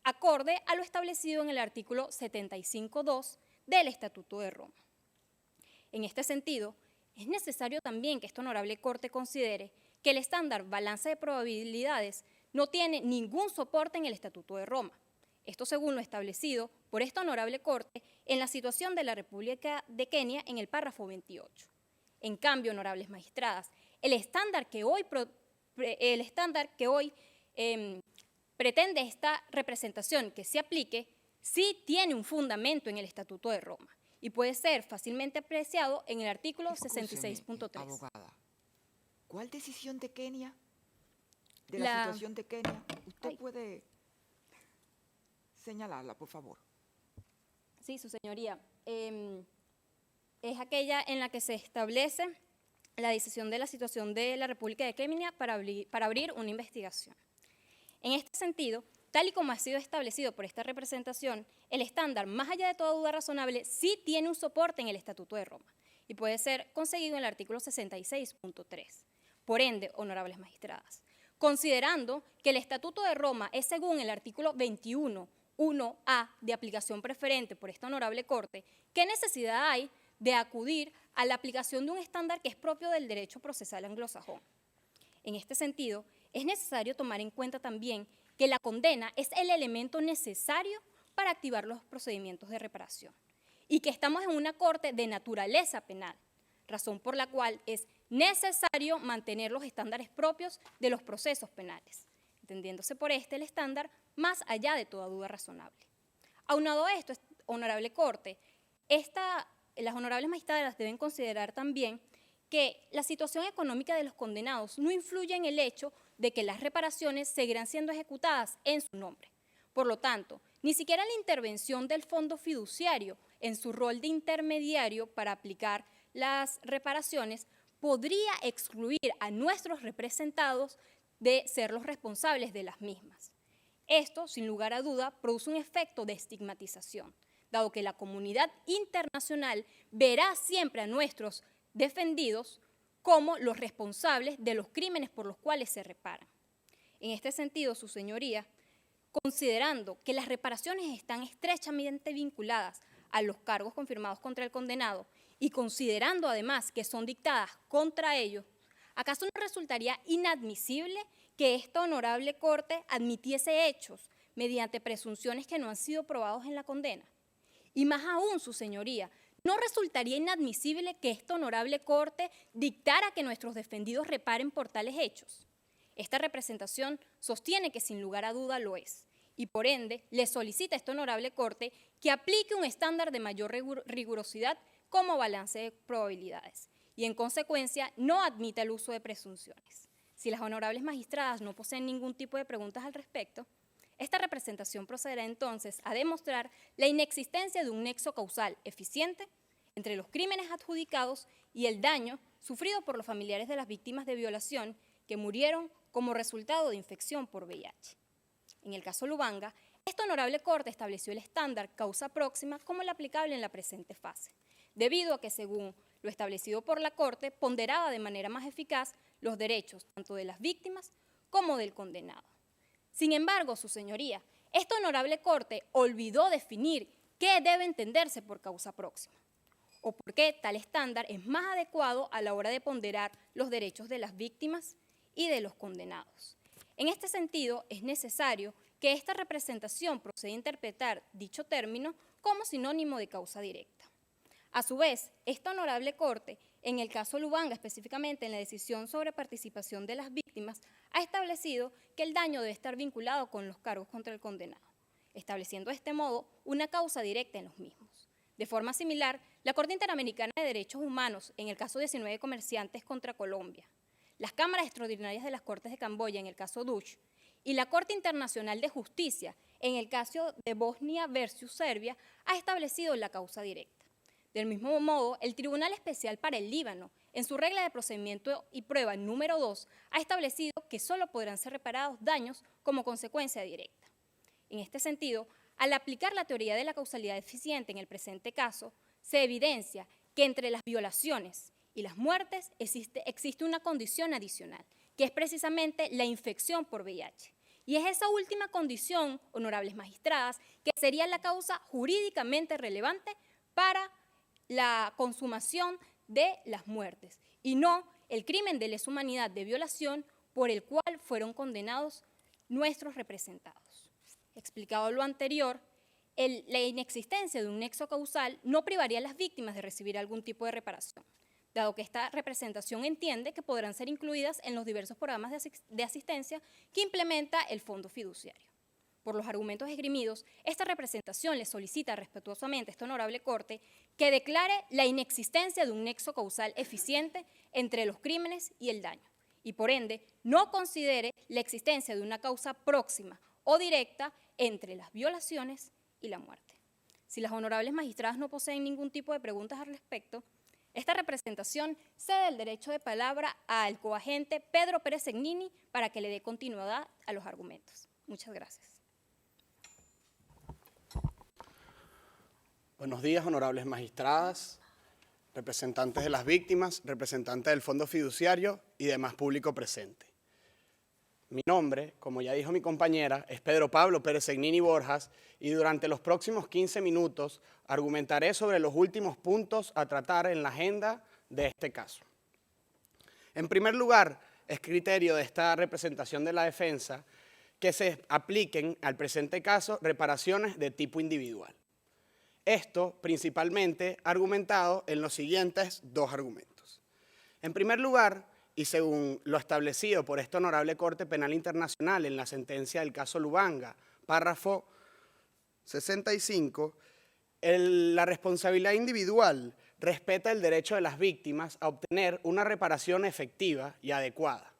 acorde a lo establecido en el artículo 75.2 del Estatuto de Roma. En este sentido, es necesario también que esta honorable Corte considere que el estándar balance de probabilidades no tiene ningún soporte en el Estatuto de Roma. Esto según lo establecido por esta honorable Corte en la situación de la República de Kenia en el párrafo 28. En cambio, honorables magistradas, el estándar que hoy pretende esta representación que se aplique sí tiene un fundamento en el Estatuto de Roma y puede ser fácilmente apreciado en el artículo 66.3. Abogada, ¿cuál decisión de Kenia? De la situación de Kenia. ¿Usted puede señalarla, por favor? Sí, su señoría. Es aquella en la que se establece la decisión de la situación de la República de Kenia para abrir una investigación. En este sentido, tal y como ha sido establecido por esta representación, el estándar, más allá de toda duda razonable, sí tiene un soporte en el Estatuto de Roma y puede ser conseguido en el artículo 66.3. Por ende, honorables magistradas, considerando que el Estatuto de Roma es según el artículo 21.1a de aplicación preferente por esta honorable Corte, ¿qué necesidad hay de acudir a la aplicación de un estándar que es propio del derecho procesal anglosajón? En este sentido, es necesario tomar en cuenta también que la condena es el elemento necesario para activar los procedimientos de reparación y que estamos en una corte de naturaleza penal, razón por la cual es necesario mantener los estándares propios de los procesos penales, entendiéndose por este el estándar más allá de toda duda razonable. Aunado a esto, honorable Corte, las honorables magistradas deben considerar también que la situación económica de los condenados no influye en el hecho de que las reparaciones seguirán siendo ejecutadas en su nombre. Por lo tanto, ni siquiera la intervención del fondo fiduciario en su rol de intermediario para aplicar las reparaciones podría excluir a nuestros representados de ser los responsables de las mismas. Esto, sin lugar a duda, produce un efecto de estigmatización, dado que la comunidad internacional verá siempre a nuestros defendidos como los responsables de los crímenes por los cuales se reparan. En este sentido, su señoría, considerando que las reparaciones están estrechamente vinculadas a los cargos confirmados contra el condenado y considerando además que son dictadas contra ellos, ¿acaso no resultaría inadmisible que esta honorable Corte admitiese hechos mediante presunciones que no han sido probados en la condena? Y más aún, su señoría, ¿no resultaría inadmisible que esta honorable Corte dictara que nuestros defendidos reparen por tales hechos? Esta representación sostiene que sin lugar a duda lo es, y por ende le solicita a esta honorable Corte que aplique un estándar de mayor rigurosidad como balance de probabilidades, y en consecuencia no admite el uso de presunciones. Si las honorables magistradas no poseen ningún tipo de preguntas al respecto, esta representación procederá entonces a demostrar la inexistencia de un nexo causal eficiente entre los crímenes adjudicados y el daño sufrido por los familiares de las víctimas de violación que murieron como resultado de infección por VIH. En el caso Lubanga, esta honorable Corte estableció el estándar causa próxima como el aplicable en la presente fase, debido a que, según lo establecido por la Corte, ponderaba de manera más eficaz los derechos tanto de las víctimas como del condenado. Sin embargo, su señoría, esta honorable Corte olvidó definir qué debe entenderse por causa próxima, o por qué tal estándar es más adecuado a la hora de ponderar los derechos de las víctimas y de los condenados. En este sentido, es necesario que esta representación proceda a interpretar dicho término como sinónimo de causa directa. A su vez, esta honorable Corte, en el caso Lubanga, específicamente en la decisión sobre participación de las víctimas, ha establecido que el daño debe estar vinculado con los cargos contra el condenado, estableciendo de este modo una causa directa en los mismos. De forma similar, la Corte Interamericana de Derechos Humanos, en el caso 19 comerciantes contra Colombia, las Cámaras Extraordinarias de las Cortes de Camboya, en el caso Duch, y la Corte Internacional de Justicia, en el caso de Bosnia versus Serbia, ha establecido la causa directa. Del mismo modo, el Tribunal Especial para el Líbano, en su regla de procedimiento y prueba número 2, ha establecido que solo podrán ser reparados daños como consecuencia directa. En este sentido, al aplicar la teoría de la causalidad eficiente en el presente caso, se evidencia que entre las violaciones y las muertes existe una condición adicional, que es precisamente la infección por VIH. Y es esa última condición, honorables magistradas, que sería la causa jurídicamente relevante para la consumación de las muertes, y no el crimen de lesa humanidad de violación por el cual fueron condenados nuestros representados. Explicado lo anterior, la inexistencia de un nexo causal no privaría a las víctimas de recibir algún tipo de reparación, dado que esta representación entiende que podrán ser incluidas en los diversos programas de asistencia que implementa el Fondo Fiduciario. Por los argumentos esgrimidos, esta representación le solicita respetuosamente a esta honorable Corte que declare la inexistencia de un nexo causal eficiente entre los crímenes y el daño, y por ende no considere la existencia de una causa próxima o directa entre las violaciones y la muerte. Si las honorables magistradas no poseen ningún tipo de preguntas al respecto, esta representación cede el derecho de palabra al coagente Pedro Pérez Segnini para que le dé continuidad a los argumentos. Muchas gracias. Buenos días, honorables magistradas, representantes de las víctimas, representantes del Fondo Fiduciario y demás público presente. Mi nombre, como ya dijo mi compañera, es Pedro Pablo Pérez Segnini Borjas y durante los próximos 15 minutos argumentaré sobre los últimos puntos a tratar en la agenda de este caso. En primer lugar, es criterio de esta representación de la defensa que se apliquen al presente caso reparaciones de tipo individual. Esto principalmente argumentado en los siguientes dos argumentos. En primer lugar, y según lo establecido por esta Honorable Corte Penal Internacional en la sentencia del caso Lubanga, párrafo 65, la responsabilidad individual respeta el derecho de las víctimas a obtener una reparación efectiva y adecuada,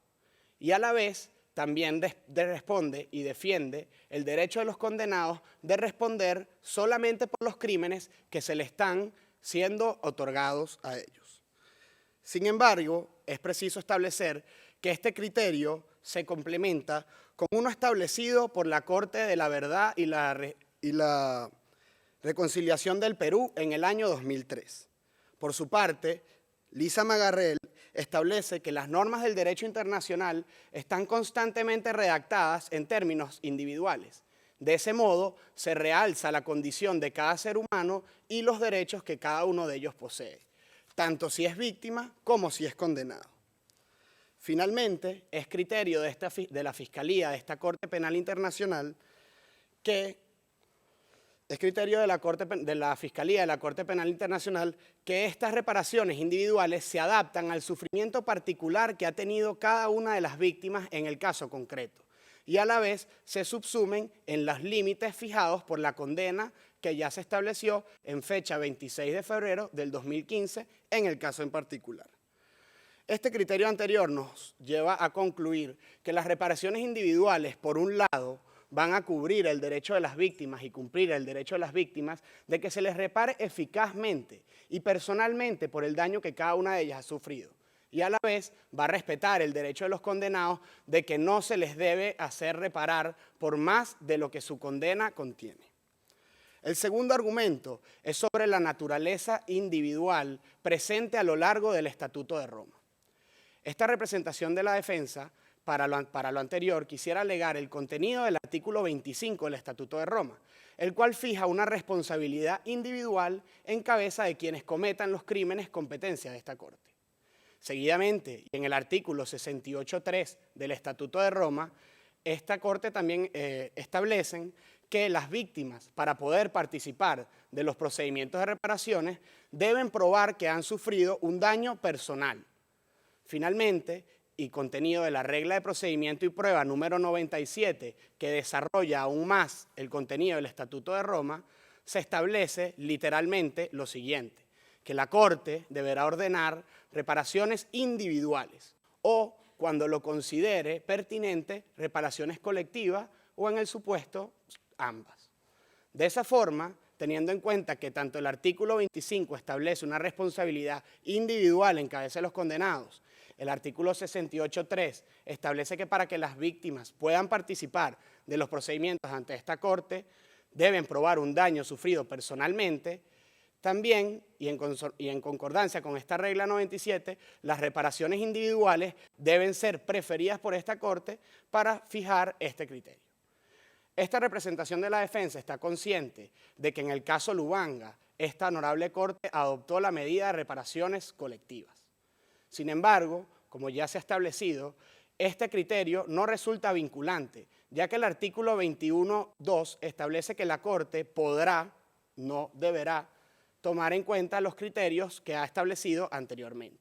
y a la vez también responde y defiende el derecho de los condenados de responder solamente por los crímenes que se le están siendo otorgados a ellos. Sin embargo, es preciso establecer que este criterio se complementa con uno establecido por la Corte de la Verdad y la Reconciliación del Perú en el año 2003. Por su parte, Lisa Magarrel establece que las normas del derecho internacional están constantemente redactadas en términos individuales. De ese modo, se realza la condición de cada ser humano y los derechos que cada uno de ellos posee, tanto si es víctima como si es condenado. Finalmente, es criterio de la Fiscalía de esta Corte Penal Internacional que estas reparaciones individuales se adaptan al sufrimiento particular que ha tenido cada una de las víctimas en el caso concreto y a la vez se subsumen en los límites fijados por la condena que ya se estableció en fecha 26 de febrero del 2015 en el caso en particular. Este criterio anterior nos lleva a concluir que las reparaciones individuales, por un lado, van a cubrir el derecho de las víctimas y cumplir el derecho de las víctimas de que se les repare eficazmente y personalmente por el daño que cada una de ellas ha sufrido. Y a la vez va a respetar el derecho de los condenados de que no se les debe hacer reparar por más de lo que su condena contiene. El segundo argumento es sobre la naturaleza individual presente a lo largo del Estatuto de Roma. Esta representación de la defensa, para lo anterior, quisiera alegar el contenido del artículo 25 del Estatuto de Roma, el cual fija una responsabilidad individual en cabeza de quienes cometan los crímenes competencia de esta Corte. Seguidamente, y en el artículo 68.3 del Estatuto de Roma, esta Corte también establecen que las víctimas, para poder participar de los procedimientos de reparaciones, deben probar que han sufrido un daño personal. Finalmente, y contenido de la regla de procedimiento y prueba número 97, que desarrolla aún más el contenido del Estatuto de Roma, se establece literalmente lo siguiente, que la Corte deberá ordenar reparaciones individuales o, cuando lo considere pertinente, reparaciones colectivas o, en el supuesto, ambas. De esa forma, teniendo en cuenta que tanto el artículo 25 establece una responsabilidad individual en cabeza de los condenados, el artículo 68.3 establece que para que las víctimas puedan participar de los procedimientos ante esta Corte, deben probar un daño sufrido personalmente. También, y en concordancia con esta regla 97, las reparaciones individuales deben ser preferidas por esta Corte para fijar este criterio. Esta representación de la defensa está consciente de que en el caso Lubanga, esta Honorable Corte adoptó la medida de reparaciones colectivas. Sin embargo, como ya se ha establecido, este criterio no resulta vinculante, ya que el artículo 21.2 establece que la Corte podrá, no deberá, tomar en cuenta los criterios que ha establecido anteriormente.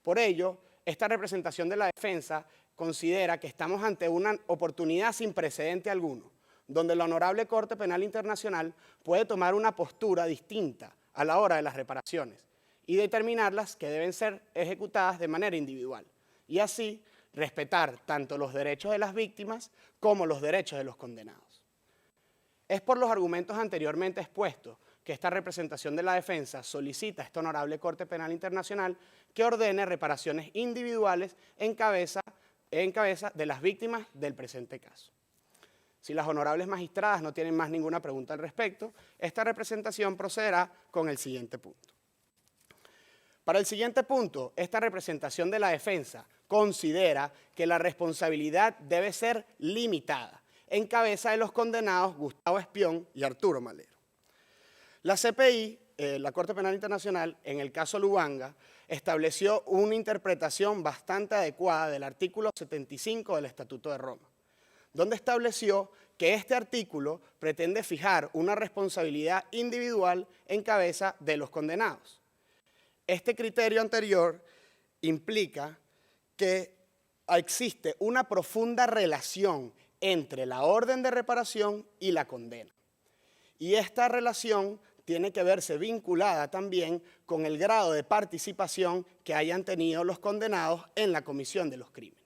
Por ello, esta representación de la defensa considera que estamos ante una oportunidad sin precedente alguno, donde la Honorable Corte Penal Internacional puede tomar una postura distinta a la hora de las reparaciones y determinarlas que deben ser ejecutadas de manera individual, y así respetar tanto los derechos de las víctimas como los derechos de los condenados. Es por los argumentos anteriormente expuestos que esta representación de la defensa solicita a esta Honorable Corte Penal Internacional que ordene reparaciones individuales en cabeza de las víctimas del presente caso. Si las honorables magistradas no tienen más ninguna pregunta al respecto, esta representación procederá con el siguiente punto. Para el siguiente punto, esta representación de la defensa considera que la responsabilidad debe ser limitada, en cabeza de los condenados Gustavo Espión y Arturo Malero. La CPI, la Corte Penal Internacional, en el caso Lubanga, estableció una interpretación bastante adecuada del artículo 75 del Estatuto de Roma, donde estableció que este artículo pretende fijar una responsabilidad individual en cabeza de los condenados. Este criterio anterior implica que existe una profunda relación entre la orden de reparación y la condena. Y esta relación tiene que verse vinculada también con el grado de participación que hayan tenido los condenados en la comisión de los crímenes.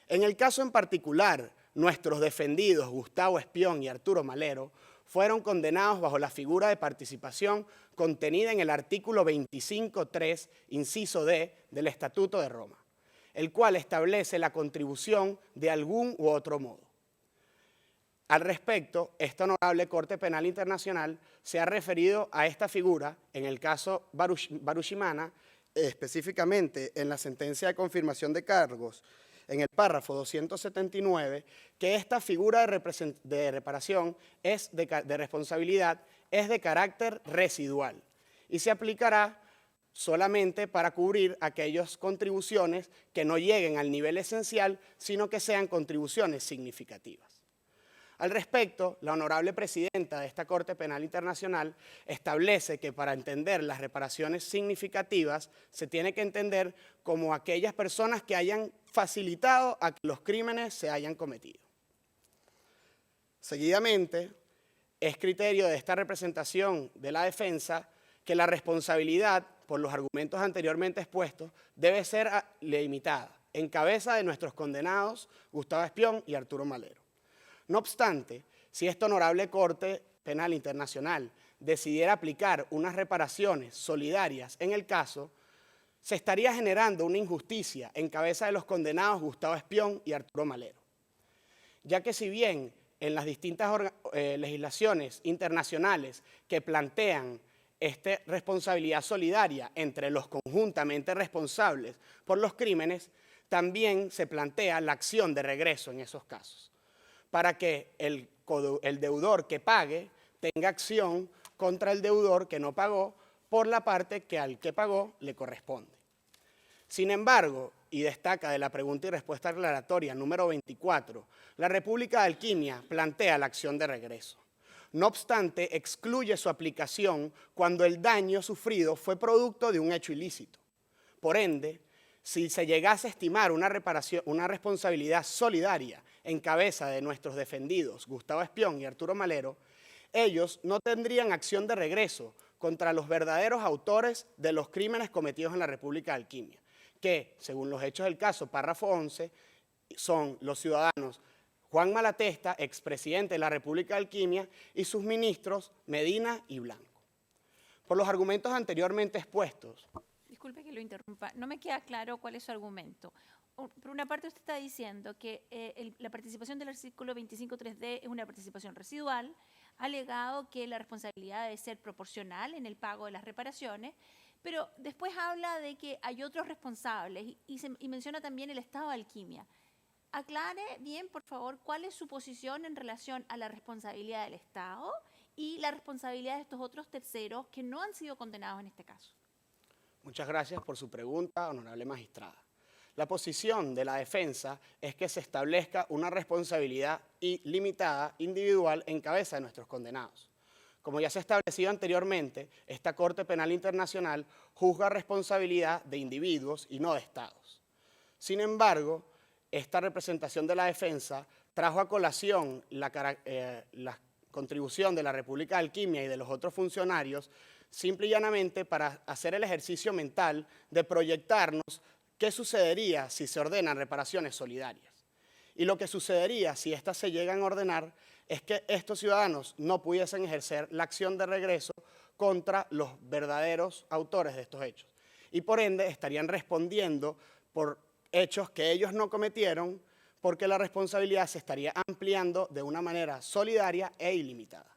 En el caso en particular, nuestros defendidos Gustavo Espión y Arturo Malero fueron condenados bajo la figura de participación contenida en el artículo 25.3, inciso D, del Estatuto de Roma, el cual establece la contribución de algún u otro modo. Al respecto, esta honorable Corte Penal Internacional se ha referido a esta figura en el caso Barushimana, específicamente en la sentencia de confirmación de cargos, en el párrafo 279, que esta figura de reparación de responsabilidad es de carácter residual y se aplicará solamente para cubrir aquellas contribuciones que no lleguen al nivel esencial, sino que sean contribuciones significativas. Al respecto, la honorable presidenta de esta Corte Penal Internacional establece que para entender las reparaciones significativas se tiene que entender como aquellas personas que hayan facilitado a que los crímenes se hayan cometido. Seguidamente, es criterio de esta representación de la defensa que la responsabilidad, por los argumentos anteriormente expuestos, debe ser limitada en cabeza de nuestros condenados Gustavo Espión y Arturo Malero. No obstante, si esta honorable Corte Penal Internacional decidiera aplicar unas reparaciones solidarias en el caso, se estaría generando una injusticia en cabeza de los condenados Gustavo Espión y Arturo Malero, ya que si bien en las distintas legislaciones internacionales que plantean esta responsabilidad solidaria entre los conjuntamente responsables por los crímenes, también se plantea la acción de regreso en esos casos, para que el deudor que pague tenga acción contra el deudor que no pagó por la parte que al que pagó le corresponde. Sin embargo, y destaca de la pregunta y respuesta aclaratoria número 24, la República de Alquimia plantea la acción de regreso. No obstante, excluye su aplicación cuando el daño sufrido fue producto de un hecho ilícito. Por ende, si se llegase a estimar una responsabilidad solidaria en cabeza de nuestros defendidos Gustavo Espión y Arturo Malero, ellos no tendrían acción de regreso contra los verdaderos autores de los crímenes cometidos en la República de Alquimia, que, según los hechos del caso, párrafo 11, son los ciudadanos Juan Malatesta, expresidente de la República de Alquimia, y sus ministros Medina y Blanco. Por los argumentos anteriormente expuestos. Disculpe que lo interrumpa, no me queda claro cuál es su argumento. Por una parte usted está diciendo que la participación del artículo 25.3d es una participación residual, ha alegado que la responsabilidad debe ser proporcional en el pago de las reparaciones, pero después habla de que hay otros responsables y menciona también el Estado de Alquimia. Aclare bien, por favor, cuál es su posición en relación a la responsabilidad del Estado y la responsabilidad de estos otros terceros que no han sido condenados en este caso. Muchas gracias por su pregunta, honorable magistrada. La posición de la defensa es que se establezca una responsabilidad limitada individual en cabeza de nuestros condenados. Como ya se ha establecido anteriormente, esta Corte Penal Internacional juzga responsabilidad de individuos y no de estados. Sin embargo, esta representación de la defensa trajo a colación la contribución de la República de Alquimia y de los otros funcionarios simple y llanamente para hacer el ejercicio mental de proyectarnos qué sucedería si se ordenan reparaciones solidarias. Y lo que sucedería si éstas se llegan a ordenar es que estos ciudadanos no pudiesen ejercer la acción de regreso contra los verdaderos autores de estos hechos. Y por ende estarían respondiendo por hechos que ellos no cometieron porque la responsabilidad se estaría ampliando de una manera solidaria e ilimitada.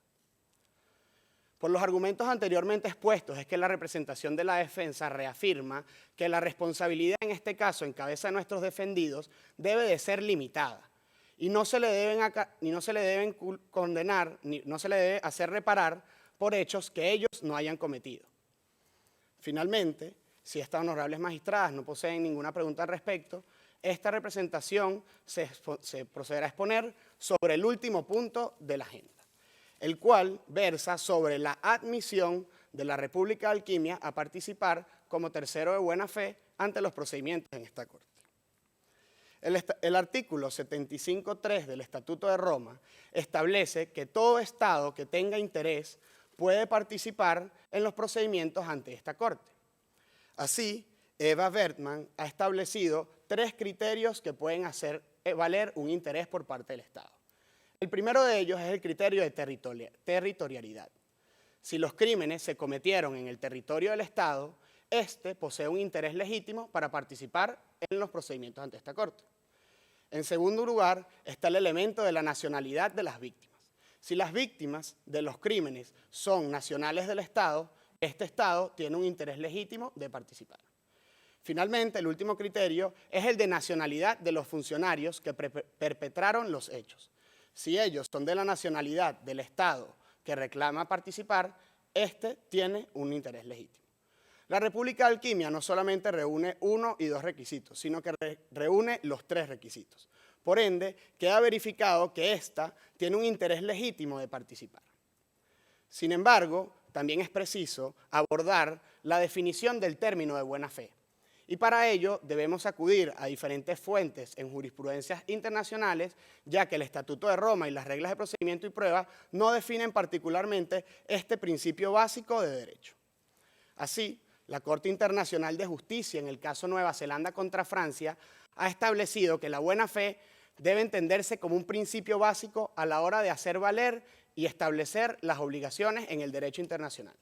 Por los argumentos anteriormente expuestos es que la representación de la defensa reafirma que la responsabilidad en este caso en cabeza de nuestros defendidos debe de ser limitada y no se le deben condenar, no se le debe hacer reparar por hechos que ellos no hayan cometido. Finalmente, si estas honorables magistradas no poseen ninguna pregunta al respecto, esta representación se procederá a exponer sobre el último punto de la agenda, el cual versa sobre la admisión de la República de Alquimia a participar como tercero de buena fe ante los procedimientos en esta Corte. El artículo 75.3 del Estatuto de Roma establece que todo Estado que tenga interés puede participar en los procedimientos ante esta Corte. Así, Eva Bertman ha establecido 3 criterios que pueden hacer valer un interés por parte del Estado. El primero de ellos es el criterio de territorialidad. Si los crímenes se cometieron en el territorio del Estado, éste posee un interés legítimo para participar en los procedimientos ante esta Corte. En segundo lugar, está el elemento de la nacionalidad de las víctimas. Si las víctimas de los crímenes son nacionales del Estado, este Estado tiene un interés legítimo de participar. Finalmente, el último criterio es el de nacionalidad de los funcionarios que perpetraron los hechos. Si ellos son de la nacionalidad del Estado que reclama participar, este tiene un interés legítimo. La República de Alquimia no solamente reúne 1 y 2 requisitos, sino que reúne los 3 requisitos. Por ende, queda verificado que ésta tiene un interés legítimo de participar. Sin embargo, también es preciso abordar la definición del término de buena fe. Y para ello debemos acudir a diferentes fuentes en jurisprudencias internacionales, ya que el Estatuto de Roma y las reglas de procedimiento y prueba no definen particularmente este principio básico de derecho. Así, la Corte Internacional de Justicia, en el caso Nueva Zelanda contra Francia, ha establecido que la buena fe debe entenderse como un principio básico a la hora de hacer valer y establecer las obligaciones en el derecho internacional,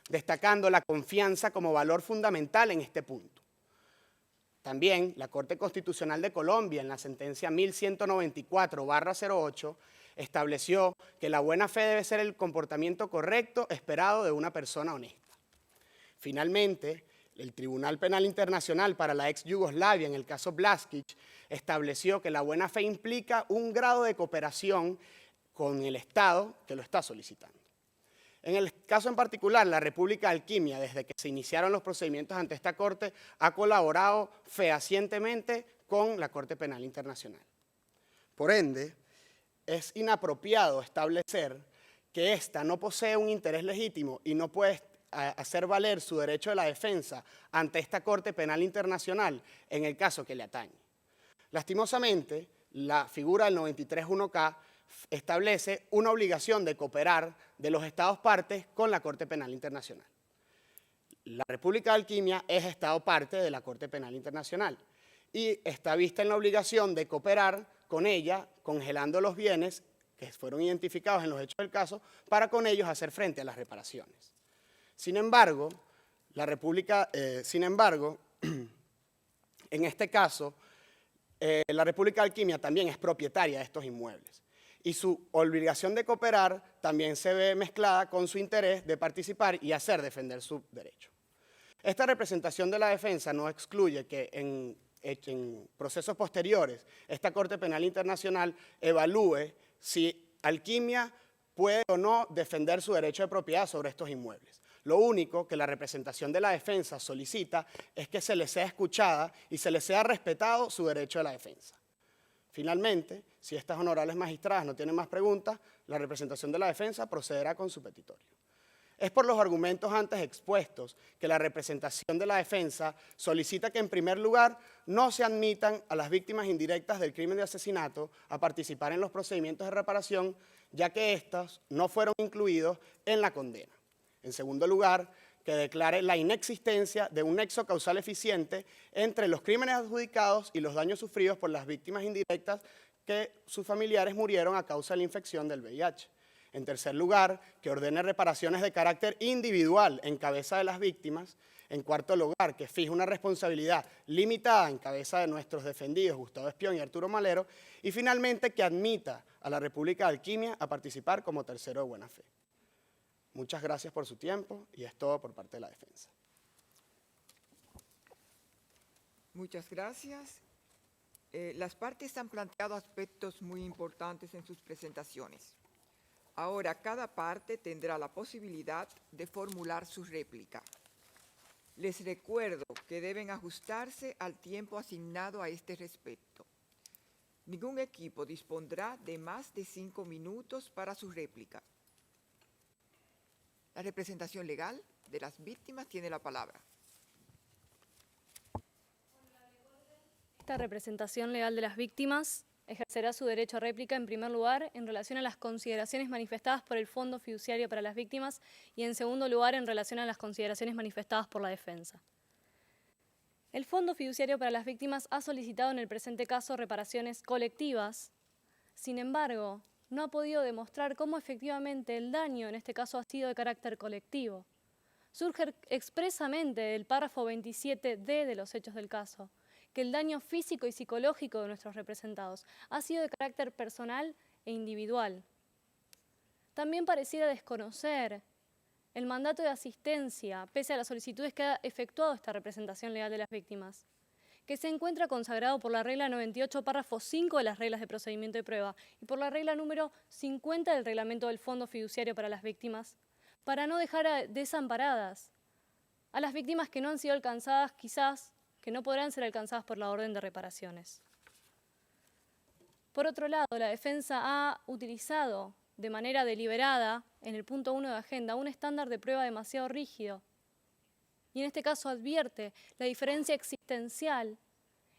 destacando la confianza como valor fundamental en este punto. También la Corte Constitucional de Colombia, en la sentencia 1194/08, estableció que la buena fe debe ser el comportamiento correcto esperado de una persona honesta. Finalmente, el Tribunal Penal Internacional para la ex Yugoslavia, en el caso Blaskić, estableció que la buena fe implica un grado de cooperación con el Estado que lo está solicitando. En el caso en particular, la República de Alquimia, desde que se iniciaron los procedimientos ante esta Corte, ha colaborado fehacientemente con la Corte Penal Internacional. Por ende, es inapropiado establecer que ésta no posee un interés legítimo y no puede hacer valer su derecho de la defensa ante esta Corte Penal Internacional en el caso que le atañe. Lastimosamente, la figura del 93.1K establece una obligación de cooperar de los Estados partes con la Corte Penal Internacional. La República de Alquimia es Estado parte de la Corte Penal Internacional y está vista en la obligación de cooperar con ella, congelando los bienes que fueron identificados en los hechos del caso, para con ellos hacer frente a las reparaciones. Sin embargo, en este caso, la República de Alquimia también es propietaria de estos inmuebles y su obligación de cooperar también se ve mezclada con su interés de participar y hacer defender su derecho. Esta representación de la defensa no excluye que en procesos posteriores esta Corte Penal Internacional evalúe si Alquimia puede o no defender su derecho de propiedad sobre estos inmuebles. Lo único que la representación de la defensa solicita es que se le sea escuchada y se le sea respetado su derecho de la defensa. Finalmente, si estas honorables magistradas no tienen más preguntas, la representación de la defensa procederá con su petitorio. Es por los argumentos antes expuestos que la representación de la defensa solicita que, en primer lugar, no se admitan a las víctimas indirectas del crimen de asesinato a participar en los procedimientos de reparación, ya que éstas no fueron incluidos en la condena. En segundo lugar, que declare la inexistencia de un nexo causal eficiente entre los crímenes adjudicados y los daños sufridos por las víctimas indirectas que sus familiares murieron a causa de la infección del VIH. En tercer lugar, que ordene reparaciones de carácter individual en cabeza de las víctimas. En cuarto lugar, que fije una responsabilidad limitada en cabeza de nuestros defendidos Gustavo Espión y Arturo Malero. Y finalmente, que admita a la República de Alquimia a participar como tercero de buena fe. Muchas gracias por su tiempo y es todo por parte de la defensa. Muchas gracias. Las partes han planteado aspectos muy importantes en sus presentaciones. Ahora cada parte tendrá la posibilidad de formular su réplica. Les recuerdo que deben ajustarse al tiempo asignado a este respecto. Ningún equipo dispondrá de más de 5 minutos para su réplica. La representación legal de las víctimas tiene la palabra. Esta representación legal de las víctimas ejercerá su derecho a réplica en primer lugar en relación a las consideraciones manifestadas por el Fondo Fiduciario para las Víctimas y en segundo lugar en relación a las consideraciones manifestadas por la defensa. El Fondo Fiduciario para las Víctimas ha solicitado en el presente caso reparaciones colectivas. Sin embargo, no ha podido demostrar cómo efectivamente el daño en este caso ha sido de carácter colectivo. Surge expresamente del párrafo 27D de los hechos del caso, que el daño físico y psicológico de nuestros representados ha sido de carácter personal e individual. También pareciera desconocer el mandato de asistencia, pese a las solicitudes que ha efectuado esta representación legal de las víctimas, que se encuentra consagrado por la regla 98, párrafo 5 de las reglas de procedimiento de prueba y por la regla número 50 del reglamento del Fondo Fiduciario para las Víctimas, para no dejar desamparadas a las víctimas que no han sido alcanzadas, quizás, que no podrán ser alcanzadas por la orden de reparaciones. Por otro lado, la defensa ha utilizado de manera deliberada, en el punto 1 de agenda, un estándar de prueba demasiado rígido. Y en este caso advierte la diferencia existencial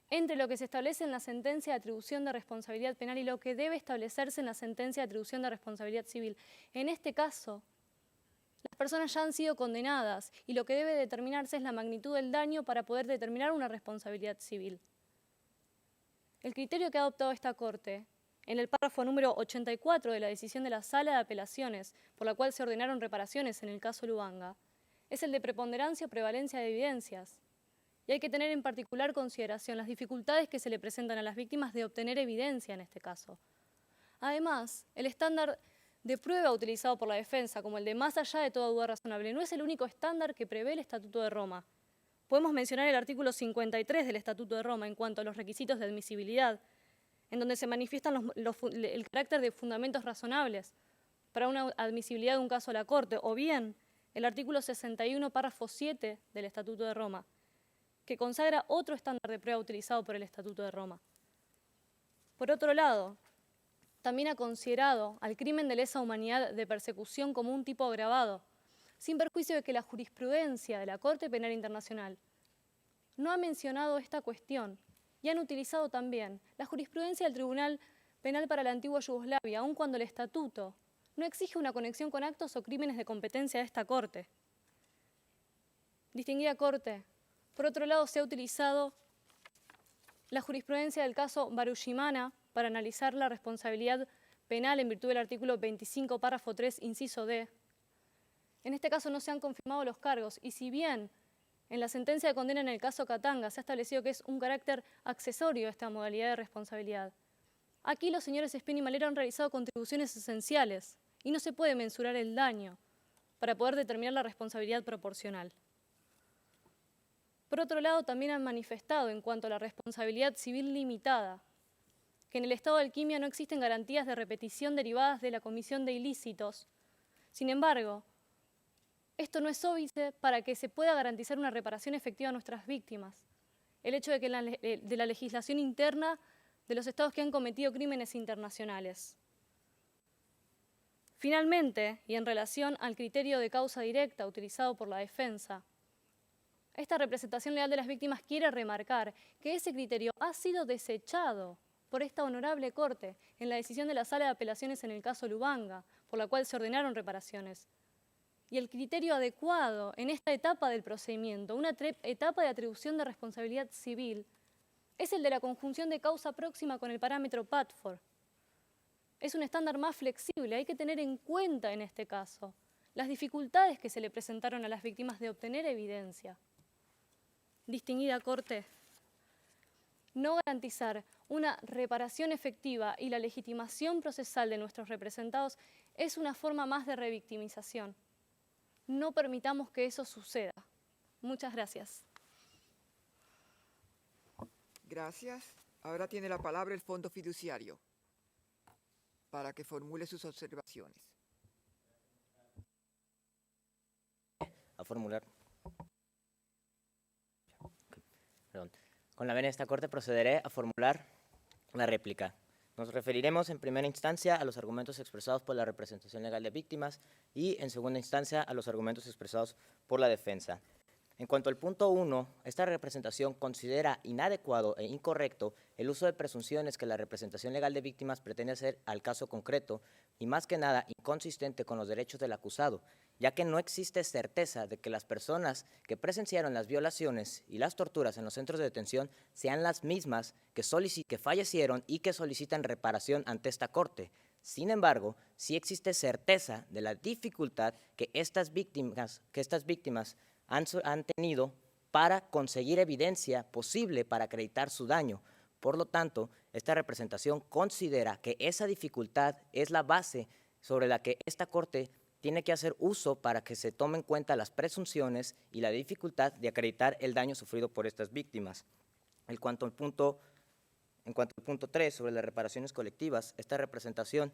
entre lo que se establece en la sentencia de atribución de responsabilidad penal y lo que debe establecerse en la sentencia de atribución de responsabilidad civil. En este caso, las personas ya han sido condenadas y lo que debe determinarse es la magnitud del daño para poder determinar una responsabilidad civil. El criterio que ha adoptado esta Corte, en el párrafo número 84 de la decisión de la Sala de Apelaciones, por la cual se ordenaron reparaciones en el caso Lubanga, es el de preponderancia o prevalencia de evidencias. Y hay que tener en particular consideración las dificultades que se le presentan a las víctimas de obtener evidencia en este caso. Además, el estándar de prueba utilizado por la defensa, como el de más allá de toda duda razonable, no es el único estándar que prevé el Estatuto de Roma. Podemos mencionar el artículo 53 del Estatuto de Roma en cuanto a los requisitos de admisibilidad, en donde se manifiestan el carácter de fundamentos razonables para una admisibilidad de un caso a la Corte, o bien el artículo 61, párrafo 7 del Estatuto de Roma, que consagra otro estándar de prueba utilizado por el Estatuto de Roma. Por otro lado, también ha considerado al crimen de lesa humanidad de persecución como un tipo agravado, sin perjuicio de que la jurisprudencia de la Corte Penal Internacional no ha mencionado esta cuestión y han utilizado también la jurisprudencia del Tribunal Penal para la antigua Yugoslavia, aun cuando el Estatuto no exige una conexión con actos o crímenes de competencia de esta Corte. Distinguida Corte, por otro lado, se ha utilizado la jurisprudencia del caso Barushimana para analizar la responsabilidad penal en virtud del artículo 25, párrafo 3, inciso D. En este caso no se han confirmado los cargos y si bien en la sentencia de condena en el caso Katanga se ha establecido que es un carácter accesorio esta modalidad de responsabilidad, aquí los señores Espión y Malero han realizado contribuciones esenciales y no se puede mensurar el daño para poder determinar la responsabilidad proporcional. Por otro lado, también han manifestado en cuanto a la responsabilidad civil limitada, que en el Estado de Alquimia no existen garantías de repetición derivadas de la comisión de ilícitos. Sin embargo, esto no es óbice para que se pueda garantizar una reparación efectiva a nuestras víctimas. El hecho de que de la legislación interna de los estados que han cometido crímenes internacionales. Finalmente, y en relación al criterio de causa directa utilizado por la defensa, esta representación legal de las víctimas quiere remarcar que ese criterio ha sido desechado por esta honorable Corte en la decisión de la Sala de Apelaciones en el caso Lubanga, por la cual se ordenaron reparaciones. Y el criterio adecuado en esta etapa del procedimiento, una etapa de atribución de responsabilidad civil, es el de la conjunción de causa próxima con el parámetro Padford. Es un estándar más flexible. Hay que tener en cuenta en este caso las dificultades que se le presentaron a las víctimas de obtener evidencia. Distinguida Corte, no garantizar una reparación efectiva y la legitimación procesal de nuestros representados es una forma más de revictimización. No permitamos que eso suceda. Muchas gracias. Gracias. Ahora tiene la palabra el Fondo Fiduciario para que formule sus observaciones. A formular. Perdón. Con la venia de esta Corte procederé a formular la réplica. Nos referiremos en primera instancia a los argumentos expresados por la representación legal de víctimas y en segunda instancia a los argumentos expresados por la defensa. En cuanto al punto 1, esta representación considera inadecuado e incorrecto el uso de presunciones que la representación legal de víctimas pretende hacer al caso concreto y más que nada inconsistente con los derechos del acusado, ya que no existe certeza de que las personas que presenciaron las violaciones y las torturas en los centros de detención sean las mismas que fallecieron y que solicitan reparación ante esta Corte. Sin embargo, sí existe certeza de la dificultad que estas víctimas han tenido para conseguir evidencia posible para acreditar su daño. Por lo tanto, esta representación considera que esa dificultad es la base sobre la que esta Corte tiene que hacer uso para que se tomen en cuenta las presunciones y la dificultad de acreditar el daño sufrido por estas víctimas. En cuanto al punto 3 sobre las reparaciones colectivas, esta representación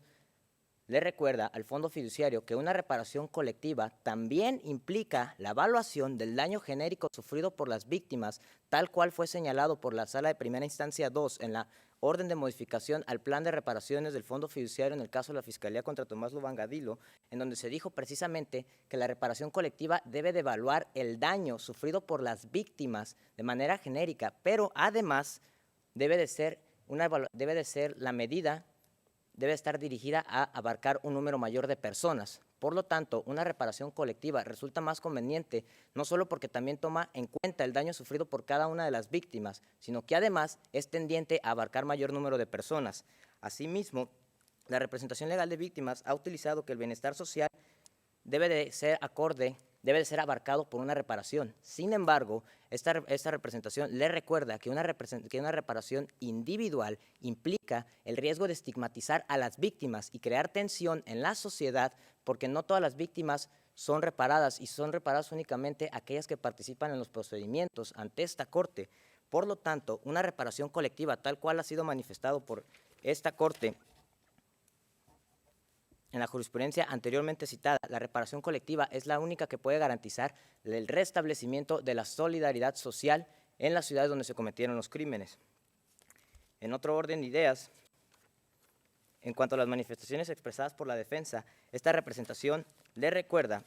le recuerda al Fondo Fiduciario que una reparación colectiva también implica la evaluación del daño genérico sufrido por las víctimas, tal cual fue señalado por la Sala de Primera Instancia 2 en la orden de modificación al plan de reparaciones del Fondo Fiduciario en el caso de la Fiscalía contra Tomás Lobangadilo, en donde se dijo precisamente que la reparación colectiva debe de evaluar el daño sufrido por las víctimas de manera genérica, pero además debe estar dirigida a abarcar un número mayor de personas. Por lo tanto, una reparación colectiva resulta más conveniente, no solo porque también toma en cuenta el daño sufrido por cada una de las víctimas, sino que además es tendiente a abarcar mayor número de personas. Asimismo, la representación legal de víctimas ha utilizado que el bienestar social debe de ser abarcado por una reparación. Sin embargo, esta representación le recuerda que una reparación individual implica el riesgo de estigmatizar a las víctimas y crear tensión en la sociedad, porque no todas las víctimas son reparadas y son reparadas únicamente aquellas que participan en los procedimientos ante esta Corte. Por lo tanto, una reparación colectiva, tal cual ha sido manifestado por esta Corte, en la jurisprudencia anteriormente citada, la reparación colectiva es la única que puede garantizar el restablecimiento de la solidaridad social en las ciudades donde se cometieron los crímenes. En otro orden de ideas, en cuanto a las manifestaciones expresadas por la defensa, esta representación le recuerda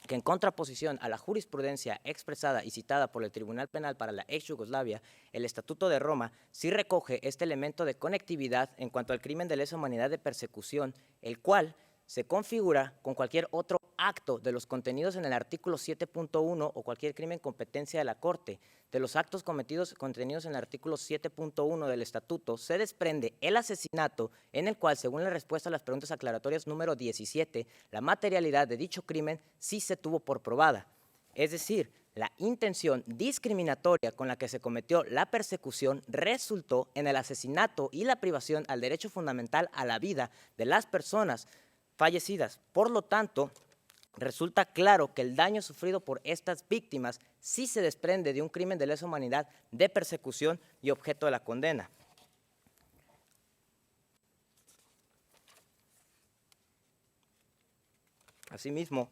que en contraposición a la jurisprudencia expresada y citada por el Tribunal Penal para la ex Yugoslavia, el Estatuto de Roma sí recoge este elemento de conectividad en cuanto al crimen de lesa humanidad de persecución, el cual se configura con cualquier otro acto de los contenidos en el artículo 7.1 o cualquier crimen competencia de la Corte. De los actos contenidos en el artículo 7.1 del Estatuto se desprende el asesinato, en el cual, según la respuesta a las preguntas aclaratorias número 17, la materialidad de dicho crimen sí se tuvo por probada. Es decir, la intención discriminatoria con la que se cometió la persecución resultó en el asesinato y la privación al derecho fundamental a la vida de las personas fallecidas. Por lo tanto, resulta claro que el daño sufrido por estas víctimas sí se desprende de un crimen de lesa humanidad de persecución y objeto de la condena. Asimismo,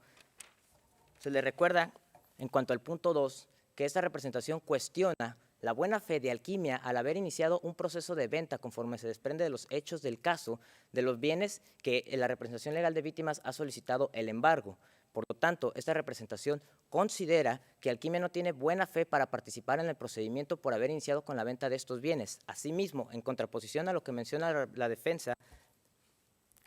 se le recuerda, en cuanto al punto 2, que esta representación cuestiona la buena fe de Alquimia al haber iniciado un proceso de venta conforme se desprende de los hechos del caso de los bienes que la representación legal de víctimas ha solicitado el embargo. Por lo tanto, esta representación considera que Alquimia no tiene buena fe para participar en el procedimiento por haber iniciado con la venta de estos bienes. Asimismo, en contraposición a lo que menciona la defensa,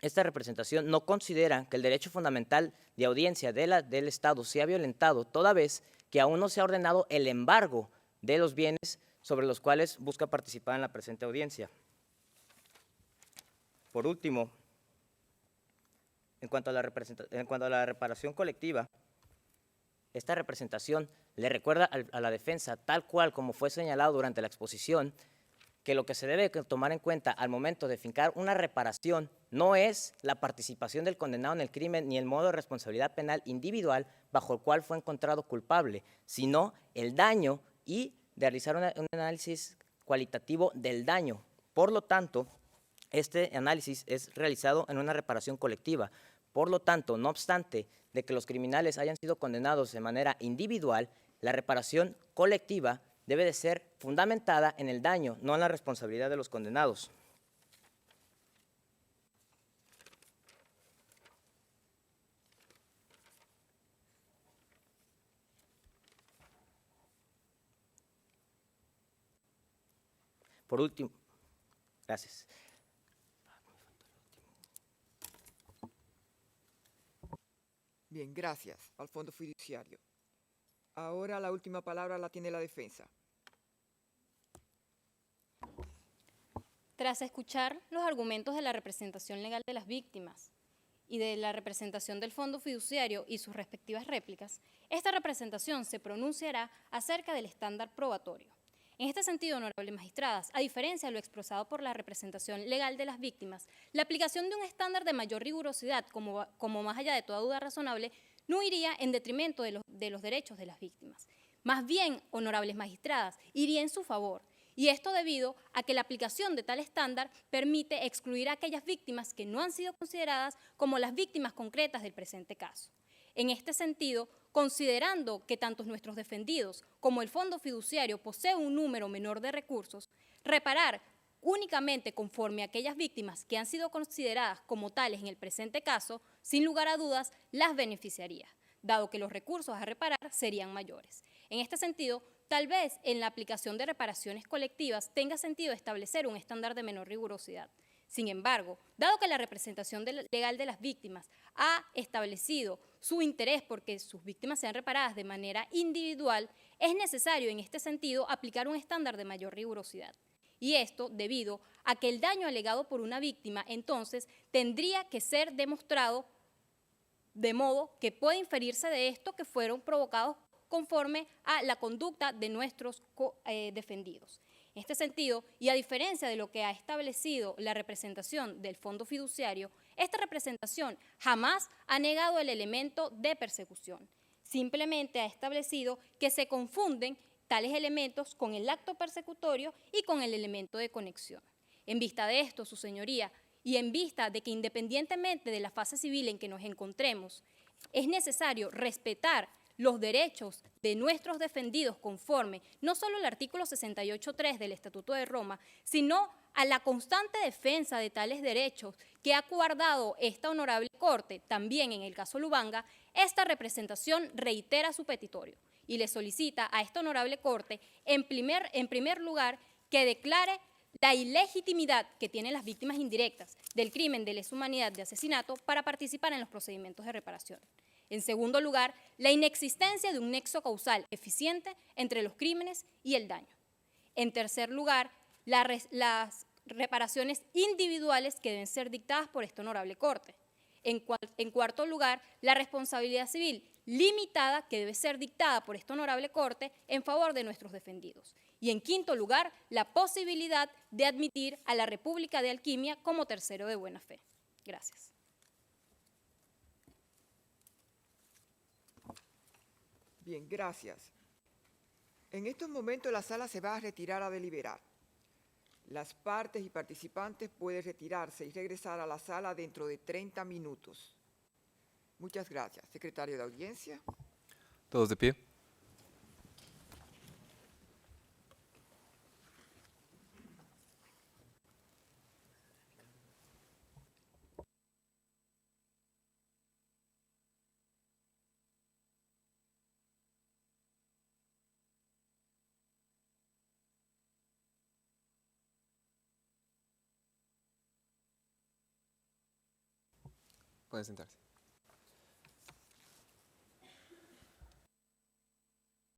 esta representación no considera que el derecho fundamental de audiencia del Estado sea violentado, toda vez que aún no se ha ordenado el embargo de los bienes sobre los cuales busca participar en la presente audiencia. Por último, En cuanto a la reparación colectiva, esta representación le recuerda a la defensa, tal cual como fue señalado durante la exposición, que lo que se debe tomar en cuenta al momento de fincar una reparación no es la participación del condenado en el crimen ni el modo de responsabilidad penal individual bajo el cual fue encontrado culpable, sino el daño y de realizar un análisis cualitativo del daño. Por lo tanto, este análisis es realizado en una reparación colectiva. Por lo tanto, no obstante de que los criminales hayan sido condenados de manera individual, la reparación colectiva debe de ser fundamentada en el daño, no en la responsabilidad de los condenados. Por último, gracias. Bien, gracias al Fondo Fiduciario. Ahora la última palabra la tiene la defensa. Tras escuchar los argumentos de la representación legal de las víctimas y de la representación del Fondo Fiduciario y sus respectivas réplicas, esta representación se pronunciará acerca del estándar probatorio. En este sentido, honorables magistradas, a diferencia de lo expresado por la representación legal de las víctimas, la aplicación de un estándar de mayor rigurosidad, como más allá de toda duda razonable, no iría en detrimento de los derechos de las víctimas. Más bien, honorables magistradas, iría en su favor. Y esto debido a que la aplicación de tal estándar permite excluir a aquellas víctimas que no han sido consideradas como las víctimas concretas del presente caso. En este sentido, considerando que tanto nuestros defendidos como el Fondo Fiduciario poseen un número menor de recursos, reparar únicamente conforme a aquellas víctimas que han sido consideradas como tales en el presente caso, sin lugar a dudas, las beneficiaría, dado que los recursos a reparar serían mayores. En este sentido, tal vez en la aplicación de reparaciones colectivas tenga sentido establecer un estándar de menor rigurosidad. Sin embargo, dado que la representación legal de las víctimas ha establecido su interés porque sus víctimas sean reparadas de manera individual, es necesario en este sentido aplicar un estándar de mayor rigurosidad. Y esto debido a que el daño alegado por una víctima entonces tendría que ser demostrado de modo que puede inferirse de esto que fueron provocados conforme a la conducta de nuestros defendidos. En este sentido, y a diferencia de lo que ha establecido la representación del Fondo Fiduciario, esta representación jamás ha negado el elemento de persecución. Simplemente ha establecido que se confunden tales elementos con el acto persecutorio y con el elemento de conexión. En vista de esto, su señoría, y en vista de que independientemente de la fase civil en que nos encontremos, es necesario respetar los derechos de nuestros defendidos conforme no solo al artículo 68.3 del Estatuto de Roma, sino a la constante defensa de tales derechos que ha guardado esta honorable Corte, también en el caso Lubanga, esta representación reitera su petitorio y le solicita a esta honorable Corte, en primer lugar, que declare la ilegitimidad que tienen las víctimas indirectas del crimen de lesa humanidad de asesinato para participar en los procedimientos de reparación. En segundo lugar, la inexistencia de un nexo causal eficiente entre los crímenes y el daño. En tercer lugar, las reparaciones individuales que deben ser dictadas por esta honorable Corte. En cuarto lugar, la responsabilidad civil limitada que debe ser dictada por esta honorable Corte en favor de nuestros defendidos. Y en quinto lugar, la posibilidad de admitir a la República de Alquimia como tercero de buena fe. Gracias. Bien, gracias. En estos momentos la sala se va a retirar a deliberar. Las partes y participantes pueden retirarse y regresar a la sala dentro de 30 minutos. Muchas gracias. Secretario de Audiencia. Todos de pie. Pueden sentarse.